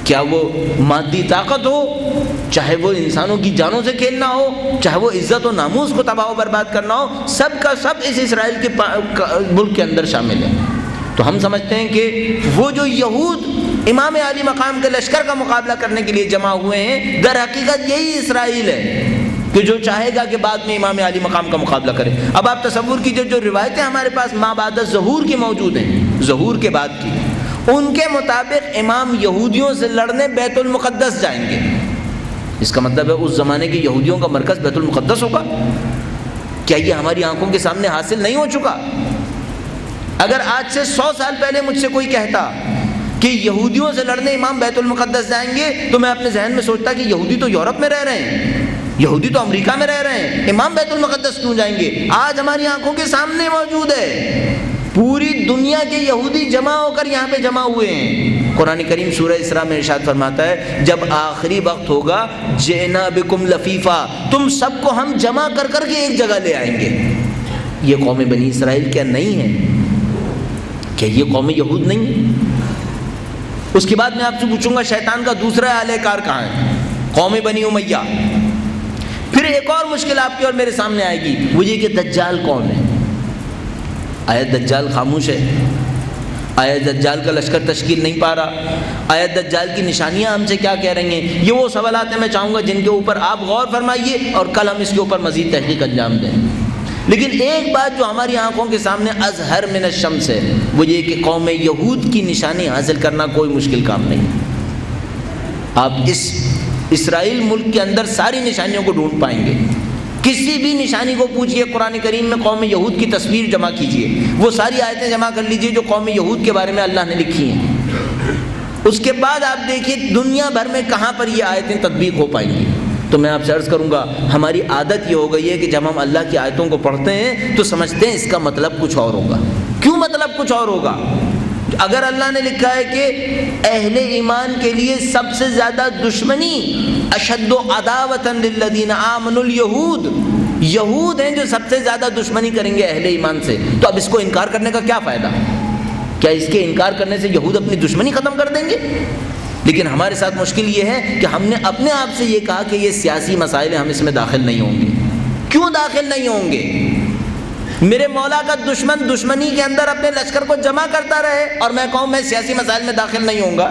کیا وہ مادی طاقت ہو، چاہے وہ انسانوں کی جانوں سے کھیلنا ہو، چاہے وہ عزت و ناموس کو تباہ و برباد کرنا ہو، سب کا سب اس اسرائیل کے ملک کے اندر شامل ہے. تو ہم سمجھتے ہیں کہ وہ جو یہود امام عالی مقام کے لشکر کا مقابلہ کرنے کے لیے جمع ہوئے ہیں، در حقیقت یہی اسرائیل ہے کہ جو چاہے گا کہ بعد میں امام عالی مقام کا مقابلہ کرے. اب آپ تصور کیجئے جو روایتیں ہمارے پاس ماں بعد ظہور کی موجود ہیں، ظہور کے بعد کی، ان کے مطابق امام یہودیوں سے لڑنے بیت المقدس جائیں گے. اس کا مطلب ہے اس زمانے کے یہودیوں کا مرکز بیت المقدس ہوگا. کیا یہ ہماری آنکھوں کے سامنے حاصل نہیں ہو چکا؟ اگر آج سے 100 سال پہلے مجھ سے کوئی کہتا کہ یہودیوں سے لڑنے امام بیت المقدس جائیں گے تو میں اپنے ذہن میں سوچتا کہ یہودی تو یورپ میں رہ رہے ہیں، یہودی تو امریکہ میں رہ رہے ہیں، امام بیت المقدس کیوں جائیں گے؟ آج ہماری آنکھوں کے سامنے موجود ہے. پوری دنیا کے یہودی جمع ہو کر یہاں پہ جمع ہوئے ہیں. قرآن کریم سورہ اسراء میں ارشاد فرماتا ہے جب آخری وقت ہوگا جئنا بکم لفیفا، تم سب کو ہم جمع کر کے ایک جگہ لے آئیں گے. یہ قوم بنی اسرائیل کیا نہیں ہے؟ کیا یہ قوم یہود نہیں ہے؟ اس کے بعد میں آپ سے پوچھوں گا شیطان کا دوسرا اہل کار کہاں ہے؟ قوم بنی امیہ. پھر ایک اور مشکل آپ کی اور میرے سامنے آئے گی، وہ یہ کہ دجال کون ہے؟ آیا دجال خاموش ہے؟ آیا دجال کا لشکر تشکیل نہیں پا رہا؟ آیا دجال کی نشانیاں ہم سے کیا کہہ رہی ہیں؟ یہ وہ سوالات ہیں میں چاہوں گا جن کے اوپر آپ غور فرمائیے اور کل ہم اس کے اوپر مزید تحقیق انجام دیں. لیکن ایک بات جو ہماری آنکھوں کے سامنے ازہر من الشمس ہے، وہ یہ کہ قوم یہود کی نشانی حاصل کرنا کوئی مشکل کام نہیں. آپ اس اسرائیل ملک کے اندر ساری نشانیوں کو ڈھونڈ پائیں گے. کسی بھی نشانی کو پوچھئے قرآن کریم میں قوم یہود کی تصویر جمع کیجئے، وہ ساری آیتیں جمع کر لیجئے جو قوم یہود کے بارے میں اللہ نے لکھی ہیں. اس کے بعد آپ دیکھیے دنیا بھر میں کہاں پر یہ آیتیں تطبیق ہو پائیں گی. تو میں آپ سے عرض کروں گا ہماری عادت یہ ہو گئی ہے کہ جب ہم اللہ کی آیتوں کو پڑھتے ہیں تو سمجھتے ہیں اس کا مطلب کچھ اور ہوگا. کیوں مطلب کچھ اور ہوگا؟ اگر اللہ نے لکھا ہے کہ اہل ایمان کے لیے سب سے زیادہ دشمنی اشد عداوۃ للذین آمنوا الیہود، یہود ہیں جو سب سے زیادہ دشمنی کریں گے اہل ایمان سے، تو اب اس کو انکار کرنے کا کیا فائدہ؟ کیا اس کے انکار کرنے سے یہود اپنی دشمنی ختم کر دیں گے؟ لیکن ہمارے ساتھ مشکل یہ ہے کہ ہم نے اپنے آپ سے یہ کہا کہ یہ سیاسی مسائل ہیں، ہم اس میں داخل نہیں ہوں گے. کیوں داخل نہیں ہوں گے؟ میرے مولا کا دشمن دشمنی کے اندر اپنے لشکر کو جمع کرتا رہے اور میں کہوں میں سیاسی مسائل میں داخل نہیں ہوں گا،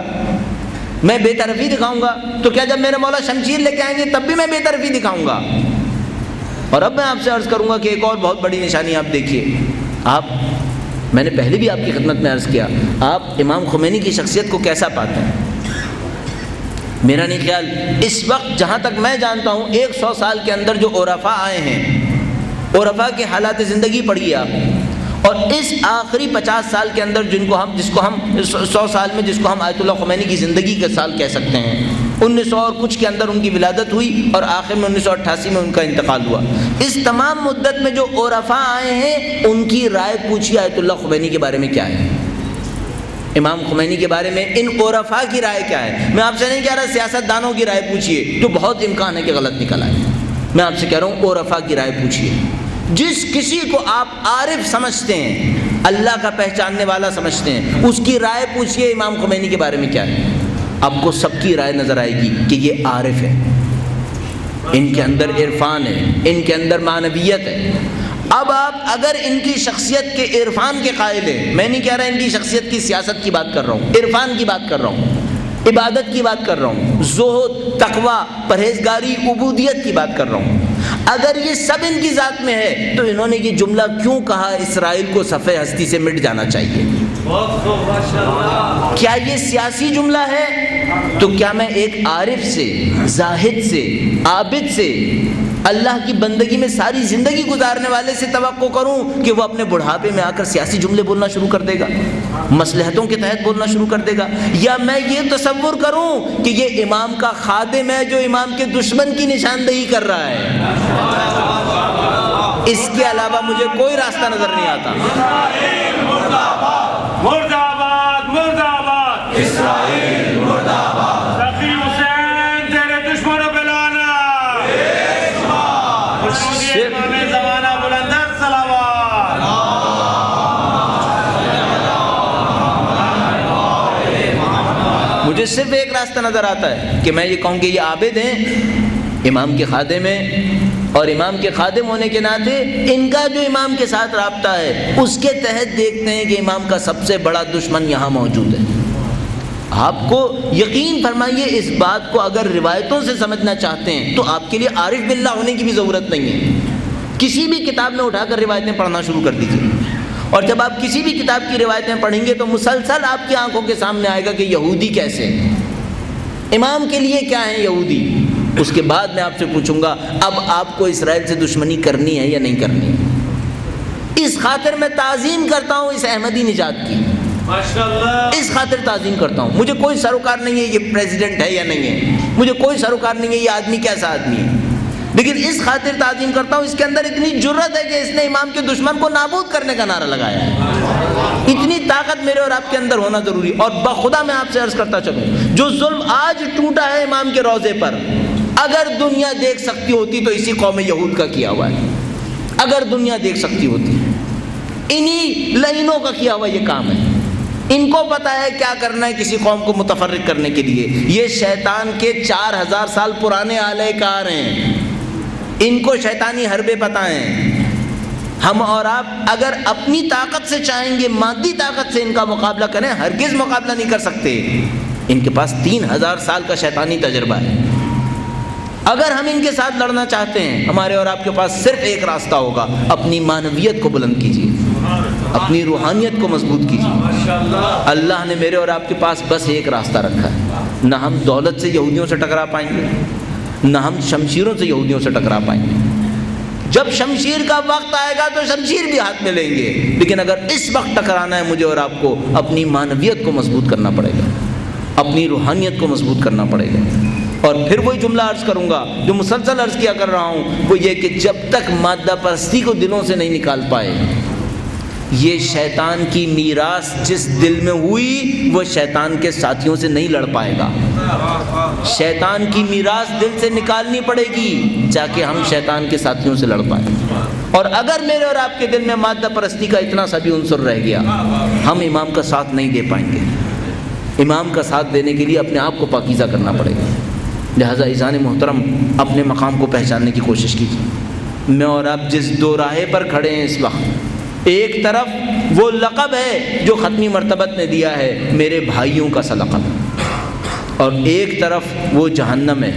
میں بے طرفی دکھاؤں گا، تو کیا جب میرے مولا شمشیر لے کے آئیں گے تب بھی میں بے طرفی دکھاؤں گا؟ اور اب میں آپ سے عرض کروں گا کہ ایک اور بہت بڑی نشانی آپ دیکھیے. میں نے پہلے بھی آپ کی خدمت میں عرض کیا، آپ امام خمینی کی شخصیت کو کیسا پاتے ہیں؟ میرا نہیں خیال اس وقت جہاں تک میں جانتا ہوں 100 سال کے اندر جو عرفاء آئے ہیں، عرفاء کے حالات زندگی پڑھیے آپ، اور اس آخری 50 سال کے اندر جس کو ہم 100 سال میں جس کو ہم آیت اللہ خمینی کی زندگی کے سال کہہ سکتے ہیں، 1900 اور کچھ کے اندر ان کی ولادت ہوئی اور آخر میں 1988 میں ان کا انتقال ہوا. اس تمام مدت میں جو عرفاء آئے ہیں ان کی رائے پوچھیے آیت اللہ خمینی کے بارے میں کیا ہے، امام خمینی کے بارے میں ان عرفاء کی رائے کیا ہے. میں آپ سے نہیں کہہ رہا سیاست دانوں کی رائے پوچھیے جو بہت امکان ہے کہ غلط نکل آئے، میں آپ سے کہہ رہا ہوں عرفاء کی رائے پوچھیے. جس کسی کو آپ عارف سمجھتے ہیں، اللہ کا پہچاننے والا سمجھتے ہیں، اس کی رائے پوچھیے امام خمینی کے بارے میں کیا ہے. آپ کو سب کی رائے نظر آئے گی کہ یہ عارف ہے، ان کے اندر عرفان ہے، ان کے اندر معنویت ہے. اب آپ اگر ان کی شخصیت کے عرفان کے قائل ہیں، میں نہیں کہہ رہا ان کی شخصیت کی سیاست کی بات کر رہا ہوں، عرفان کی بات کر رہا ہوں، عبادت کی بات کر رہا ہوں، زہد، تقوی، پرہیزگاری، عبودیت کی بات کر رہا ہوں. اگر یہ سب ان کی ذات میں ہے تو انہوں نے یہ جملہ کیوں کہا اسرائیل کو صفحہ ہستی سے مٹ جانا چاہیے؟ کیا یہ سیاسی جملہ ہے؟ تو کیا میں ایک عارف سے، زاہد سے، عابد سے اللہ کی بندگی میں ساری زندگی گزارنے والے سے توقع کروں کہ وہ اپنے بڑھاپے میں آ کر سیاسی جملے بولنا شروع کر دے گا، مصلحتوں کے تحت بولنا شروع کر دے گا؟ یا میں یہ تصور کروں کہ یہ امام کا خادم ہے جو امام کے دشمن کی نشاندہی کر رہا ہے؟ اس کے علاوہ مجھے کوئی راستہ نظر نہیں آتا۔
مرد آباد، مرد آباد،
اسرائیل مرد آباد،
تقی حسین تیرے دشمنوں پہ لعنت، امام زمانہ بلندر صلوات۔
مجھے صرف ایک راستہ نظر آتا ہے کہ میں یہ کہوں کہ یہ عابد ہیں، امام کے خادم ہیں، اور امام کے خادم ہونے کے ناطے ان کا جو امام کے ساتھ رابطہ ہے اس کے تحت دیکھتے ہیں کہ امام کا سب سے بڑا دشمن یہاں موجود ہے۔ آپ کو یقین فرمائیے اس بات کو اگر روایتوں سے سمجھنا چاہتے ہیں تو آپ کے لیے عارف باللہ ہونے کی بھی ضرورت نہیں ہے۔ کسی بھی کتاب میں اٹھا کر روایتیں پڑھنا شروع کر دیجیے، اور جب آپ کسی بھی کتاب کی روایتیں پڑھیں گے تو مسلسل آپ کی آنکھوں کے سامنے آئے گا کہ یہودی کیسے ہیں، امام کے لیے کیا ہے یہودی۔ اس کے بعد میں آپ سے پوچھوں گا اب آپ کو اسرائیل سے دشمنی کرنی ہے یا نہیں کرنی ہے؟ اس خاطر میں تعظیم کرتا ہوں اس احمدی نژاد کی،
ماشاءاللہ،
اس خاطر تعظیم کرتا ہوں۔ مجھے کوئی سروکار نہیں ہے یہ پریزیڈنٹ ہے یا نہیں ہے، مجھے کوئی سروکار نہیں ہے یہ آدمی کیسا آدمی ہے، لیکن اس خاطر تعظیم کرتا ہوں اس کے اندر اتنی جرت ہے کہ اس نے امام کے دشمن کو نابود کرنے کا نعرہ لگایا ہے۔ اتنی طاقت میرے اور آپ کے اندر ہونا ضروری، اور بخدا میں آپ سے عرض کرتا چلوں جو ظلم آج ٹوٹا ہے امام کے روضے پر، اگر دنیا دیکھ سکتی ہوتی تو اسی قوم یہود کا کیا ہوا ہے، اگر دنیا دیکھ سکتی ہوتی، انہی لعینوں کا کیا ہوا یہ کام ہے۔ ان کو پتہ ہے کیا کرنا ہے کسی قوم کو متفرق کرنے کے لیے۔ یہ شیطان کے 4000 سال پرانے آلہ کار ہیں، ان کو شیطانی حربے پتہ ہیں۔ ہم اور آپ اگر اپنی طاقت سے چاہیں گے، مادی طاقت سے ان کا مقابلہ کریں، ہرگز مقابلہ نہیں کر سکتے۔ ان کے پاس 3000 سال کا شیطانی تجربہ ہے۔ اگر ہم ان کے ساتھ لڑنا چاہتے ہیں، ہمارے اور آپ کے پاس صرف ایک راستہ ہوگا، اپنی معنویت کو بلند کیجیے، اپنی روحانیت کو مضبوط کیجیے۔ اللہ نے میرے اور آپ کے پاس بس ایک راستہ رکھا ہے، نہ ہم دولت سے یہودیوں سے ٹکرا پائیں گے، نہ ہم شمشیروں سے یہودیوں سے ٹکرا پائیں گے۔ جب شمشیر کا وقت آئے گا تو شمشیر بھی ہاتھ میں لیں گے، لیکن اگر اس وقت ٹکرانا ہے مجھے اور آپ کو اپنی معنویت کو مضبوط کرنا پڑے گا، اپنی روحانیت کو مضبوط کرنا پڑے گا۔ اور پھر وہی جملہ عرض کروں گا جو مسلسل عرض کیا کر رہا ہوں، وہ یہ کہ جب تک مادہ پرستی کو دلوں سے نہیں نکال پائے، یہ شیطان کی میراث جس دل میں ہوئی وہ شیطان کے ساتھیوں سے نہیں لڑ پائے گا۔ شیطان کی میراث دل سے نکالنی پڑے گی تاکہ ہم شیطان کے ساتھیوں سے لڑ پائیں۔ اور اگر میرے اور آپ کے دل میں مادہ پرستی کا اتنا سا بھی عنصر رہ گیا، ہم امام کا ساتھ نہیں دے پائیں گے۔ امام کا ساتھ دینے کے لیے اپنے آپ کو پاکیزہ کرنا پڑے گا۔ لہٰذا عزیزان محترم اپنے مقام کو پہچاننے کی کوشش کیجیے۔ میں اور آپ جس دو راہے پر کھڑے ہیں اس وقت، ایک طرف وہ لقب ہے جو ختمی مرتبت نے دیا ہے میرے بھائیوں کا سا لقب، اور ایک طرف وہ جہنم ہے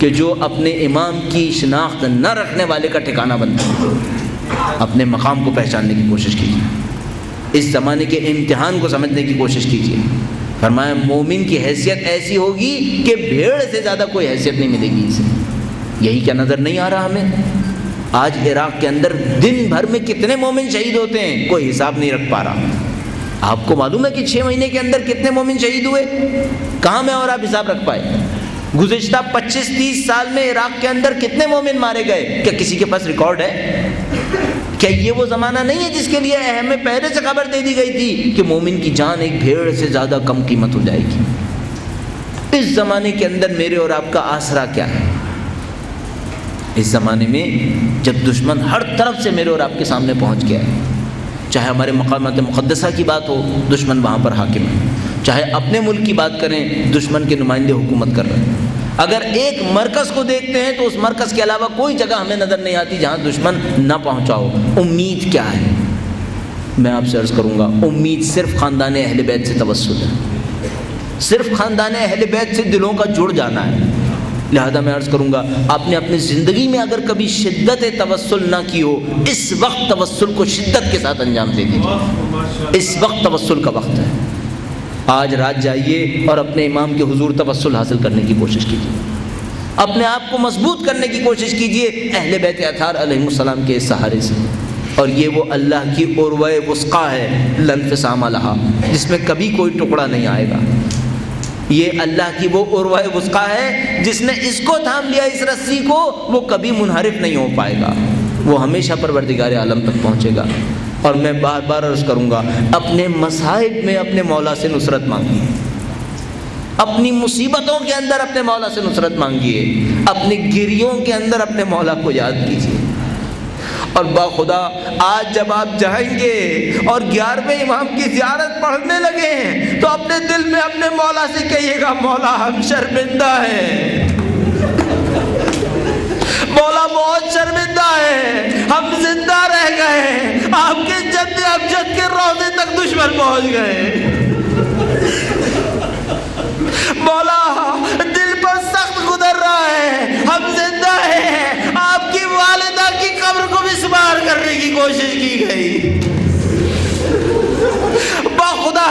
کہ جو اپنے امام کی شناخت نہ رکھنے والے کا ٹھکانہ بنتا ہے۔ اپنے مقام کو پہچاننے کی کوشش کیجیے، اس زمانے کے امتحان کو سمجھنے کی کوشش کیجیے۔ فرمایا مومن کی حیثیت ایسی ہوگی کہ بھیڑ سے زیادہ کوئی حیثیت نہیں ملے گی اسے۔ یہی کیا نظر نہیں آ رہا ہمیں؟ آج عراق کے اندر دن بھر میں کتنے مومن شہید ہوتے ہیں، کوئی حساب نہیں رکھ پا رہا۔ آپ کو معلوم ہے کہ 6 مہینے کے اندر کتنے مومن شہید ہوئے؟ کہاں میں اور آپ حساب رکھ پائے؟ گزشتہ 25-30 سال میں عراق کے اندر کتنے مومن مارے گئے؟ کیا کسی کے پاس ریکارڈ ہے؟ کیا یہ وہ زمانہ نہیں ہے جس کے لیے ہمیں پہلے سے خبر دے دی گئی تھی کہ مومن کی جان ایک بھیڑ سے زیادہ کم قیمت ہو جائے گی؟ اس زمانے کے اندر میرے اور آپ کا آسرا کیا ہے؟ اس زمانے میں جب دشمن ہر طرف سے میرے اور آپ کے سامنے پہنچ گیا ہے، چاہے ہمارے مقامات مقدسہ کی بات ہو، دشمن وہاں پر حاکم ہے، چاہے اپنے ملک کی بات کریں، دشمن کے نمائندے حکومت کر رہے ہیں۔ اگر ایک مرکز کو دیکھتے ہیں تو اس مرکز کے علاوہ کوئی جگہ ہمیں نظر نہیں آتی جہاں دشمن نہ پہنچا ہو۔ امید کیا ہے؟ میں آپ سے عرض کروں گا، امید صرف خاندان اہل بیت سے توسل ہے، صرف خاندان اہل بیت سے دلوں کا جڑ جانا ہے۔ لہذا میں عرض کروں گا آپ نے اپنی زندگی میں اگر کبھی شدت توسل نہ کی ہو، اس وقت توسل کو شدت کے ساتھ انجام دے دیجیے۔ اس وقت توسل کا وقت ہے۔ آج رات جائیے اور اپنے امام کے حضور توسل حاصل کرنے کی کوشش کیجیے۔ اپنے آپ کو مضبوط کرنے کی کوشش کیجئے اہل بیت اطہار علیہ السلام کے سہارے سے۔ اور یہ وہ اللہ کی عروہ وثقیٰ ہے لا انفصام لہا، جس میں کبھی کوئی ٹکڑا نہیں آئے گا۔ یہ اللہ کی وہ عروہ وثقیٰ ہے جس نے اس کو تھام لیا، اس رسی کو، وہ کبھی منحرف نہیں ہو پائے گا، وہ ہمیشہ پروردگار عالم تک پہنچے گا۔ اور میں بار بار عرض کروں گا، اپنے مصائب میں اپنے مولا سے نصرت مانگیے، اپنی مصیبتوں کے اندر اپنے مولا سے نصرت مانگیے، اپنی گریوں کے اندر اپنے مولا کو یاد کیجیے۔ اور باخدا آج جب آپ جائیں گے اور 11ویں امام کی زیارت پڑھنے لگے ہیں تو اپنے دل میں اپنے مولا سے کہیے گا، مولا ہم شرمندہ ہیں، مولا بہت شرمندہ ہے، ہم زندہ رہ گئے، آپ کے جد ابجد کے روضے تک دشمن پہنچ گئے، مولا دل پر سخت گزر رہا ہے، ہم زندہ ہیں، آپ کی والدہ کی قبر کو مسمار کرنے کی کوشش کی گئی۔ باخدا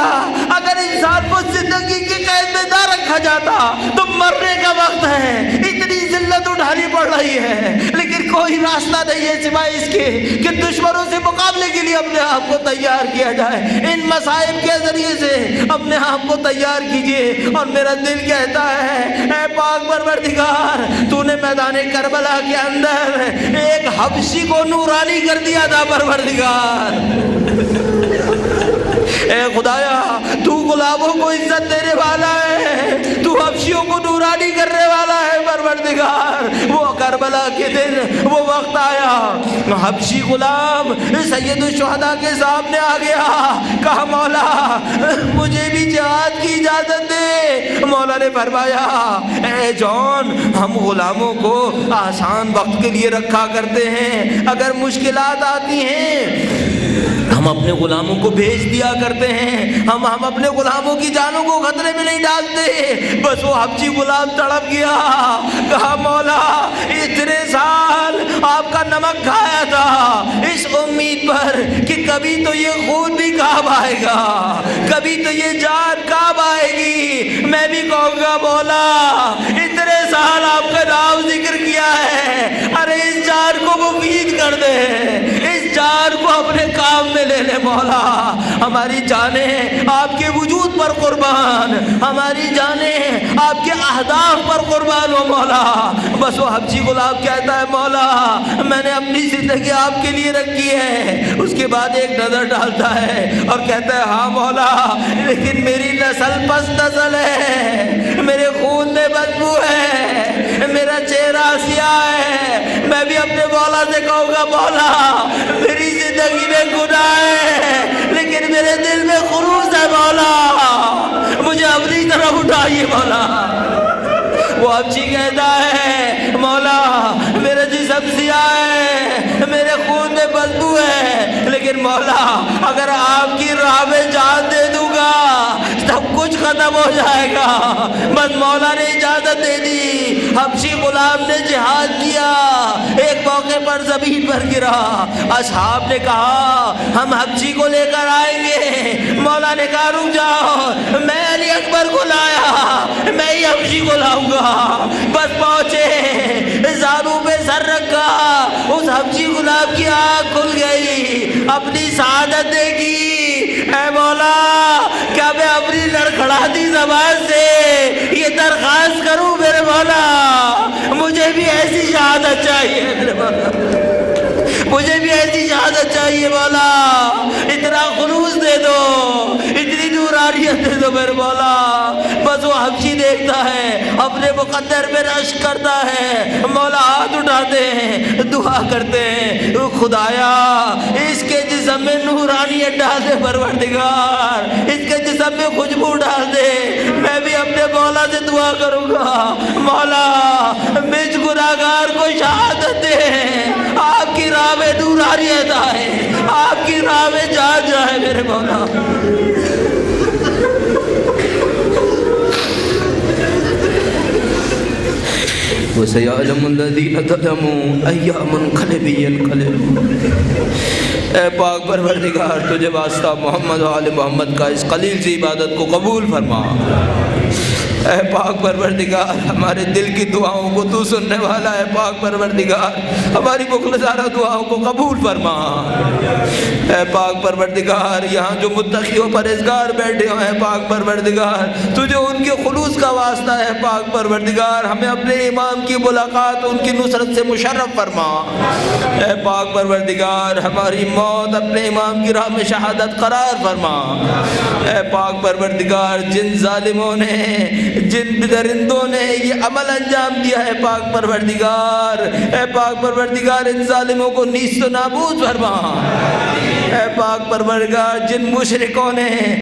اگر انسان کو زندگی کی قید میں نہ رکھا جاتا تو مرنے کا وقت ہے، اتنی ذلت اٹھانی پڑ رہی ہے، لیکن کوئی راستہ نہیں ہے سوائے اس کے کہ دشمنوں سے مقابلے کے لیے اپنے آپ کو تیار کیا جائے۔ ان مصائب کے ذریعے سے اپنے آپ کو تیار کیجئے۔ اور میرا دل کہتا ہے، اے پاک پروردگار، تو نے میدان کربلا کے اندر ایک حبشی کو نورانی کر دیا تھا پروردگار، اے خدایا تو غلاموں کو عزت دینے والا ہے، تو حبشیوں کو نورانی کرنے والا ہے پروردگار۔ وہ کربلا کے دن وہ وقت آیا، حبشی غلام سید الشہداء کے سامنے آ گیا، کہا مولا مجھے بھی جہاد کی اجازت دے۔ مولا نے فرمایا، اے جان، ہم غلاموں کو آسان وقت کے لیے رکھا کرتے ہیں، اگر مشکلات آتی ہیں ہم اپنے غلاموں کو بھیج دیا کرتے ہیں، ہم اپنے غلاموں کی جانوں کو خطرے میں نہیں ڈالتے۔ بس وہ حبشی غلام تڑپ گیا، کہا مولا اتنے سال آپ کا نمک کھایا تھا اس امید پر کہ کبھی تو یہ خون بھی کام آئے گا، کبھی تو یہ جان کام آئے گی، میں بھی کہوں گا مولا اتنے سال آپ کا نام ذکر کیا ہے، ارے اس جان کو مفید کر دے، اس جان کو اپنے کام میں لے لے مولا۔ ہماری جانیں آپ کے وجود پر قربان، ہماری جانیں آپ کے اہداف پر قربان ہو مولا۔ بس وہ حبشی غلام کہتا ہے، مولا میں نے اپنی زندگی آپ کے لیے رکھی ہے۔ اس کے بعد ایک نظر ڈالتا ہے اور کہتا ہے، ہاں مولا لیکن میری نسل پس نسل ہے، میرے خون میں بدبو ہے، میرا چہرہ سیاہ ہے، میں بھی اپنے مولا سے کہوں گا مولا میری زندگی میں گناہ ہے لیکن میرے دل میں خلوص ہے مولا، مجھے اپنی طرف اٹھائیے مولا۔ وہ حبشی کہتا ہے، مولا میرا جسم سیاہ ہے، میرے خون میں بدبو ہے، لیکن مولا اگر آپ کی راہ میں جان دے دوں گا سب کچھ ختم ہو جائے گا۔ بس مولا نے اجازت دے دی، حبشی غلام نے جہاد کیا، ایک موقع پر زمین پر گرا، اصحاب نے کہا ہم حبشی کو لے کر آئیں گے، مولا نے کہا رک جاؤ، میں علی اکبر کو لایا، میں ہی حبشی کو لاؤں گا۔ بس پہنچے، زانوں پہ سر رکھا، اس حبشی غلام کی آنکھ کھل گئی، اپنی سعادت دیکھی، اے مولا کیا میں اپنی لڑکھڑاتی زبان سے یہ درخواست کروں میرے مولا، مجھے بھی ایسی شہادت چاہیے میرے مولا، مجھے بھی ایسی شہادت چاہیے مولا، اتنا خلوص دے دو، اتنی نورانیت دے دو میرے مولا۔ بس وہ حبشی دیکھتا ہے، اپنے مقدر میں رشک کرتا ہے، مولا ہاتھ اٹھاتے ہیں، دعا کرتے ہیں، خدایا اس کے جسم میں نورانیت ڈال دے پروردگار، اس کے جسم میں خوشبو ڈال دے، میں بھی اپنے مولا سے دعا کروں گا، مولا مجھ گناہگار کو شہادت دے، آپ کی راہ میں نورانیت آئے، آپ کی راہ میں جان جائے میرے مولا۔ وَسَيَعْلَمُ الَّذِينَ ظَلَمُوا أَيَّ مُنْقَلِبٍ يَنْقَلِبُونَ۔ اے پاک پروردگار تجھے واسطہ محمد و آل محمد کا اس قلیل سی عبادت کو قبول فرما۔
اے پاک پروردگار ہمارے دل کی دعاؤں کو تو سننے والا ہے پاک پروردگار، ہماری مخلصانہ دعاؤں کو قبول فرما۔ اے پاک پروردگار یہاں جو متقی و پرہیزگار بیٹھے ہوئے ہیں پاک پروردگار، تجھے ان کے خلوص کا واسطہ ہے پاک پروردگار، ہمیں اپنے امام کی ملاقات ان کی نصرت سے مشرف فرما۔ اے پاک پروردگار ہماری موت اپنے امام کی راہ میں شہادت قرار فرما۔ اے پاک پروردگار جن ظالموں نے، جن درندوں نے یہ عمل انجام دیا ہے پاک پروردگار، اے پاک پروردگار ان ظالموں کو نیست و نابود فرما۔ اے پاک پروردگار جن مشرکوں نے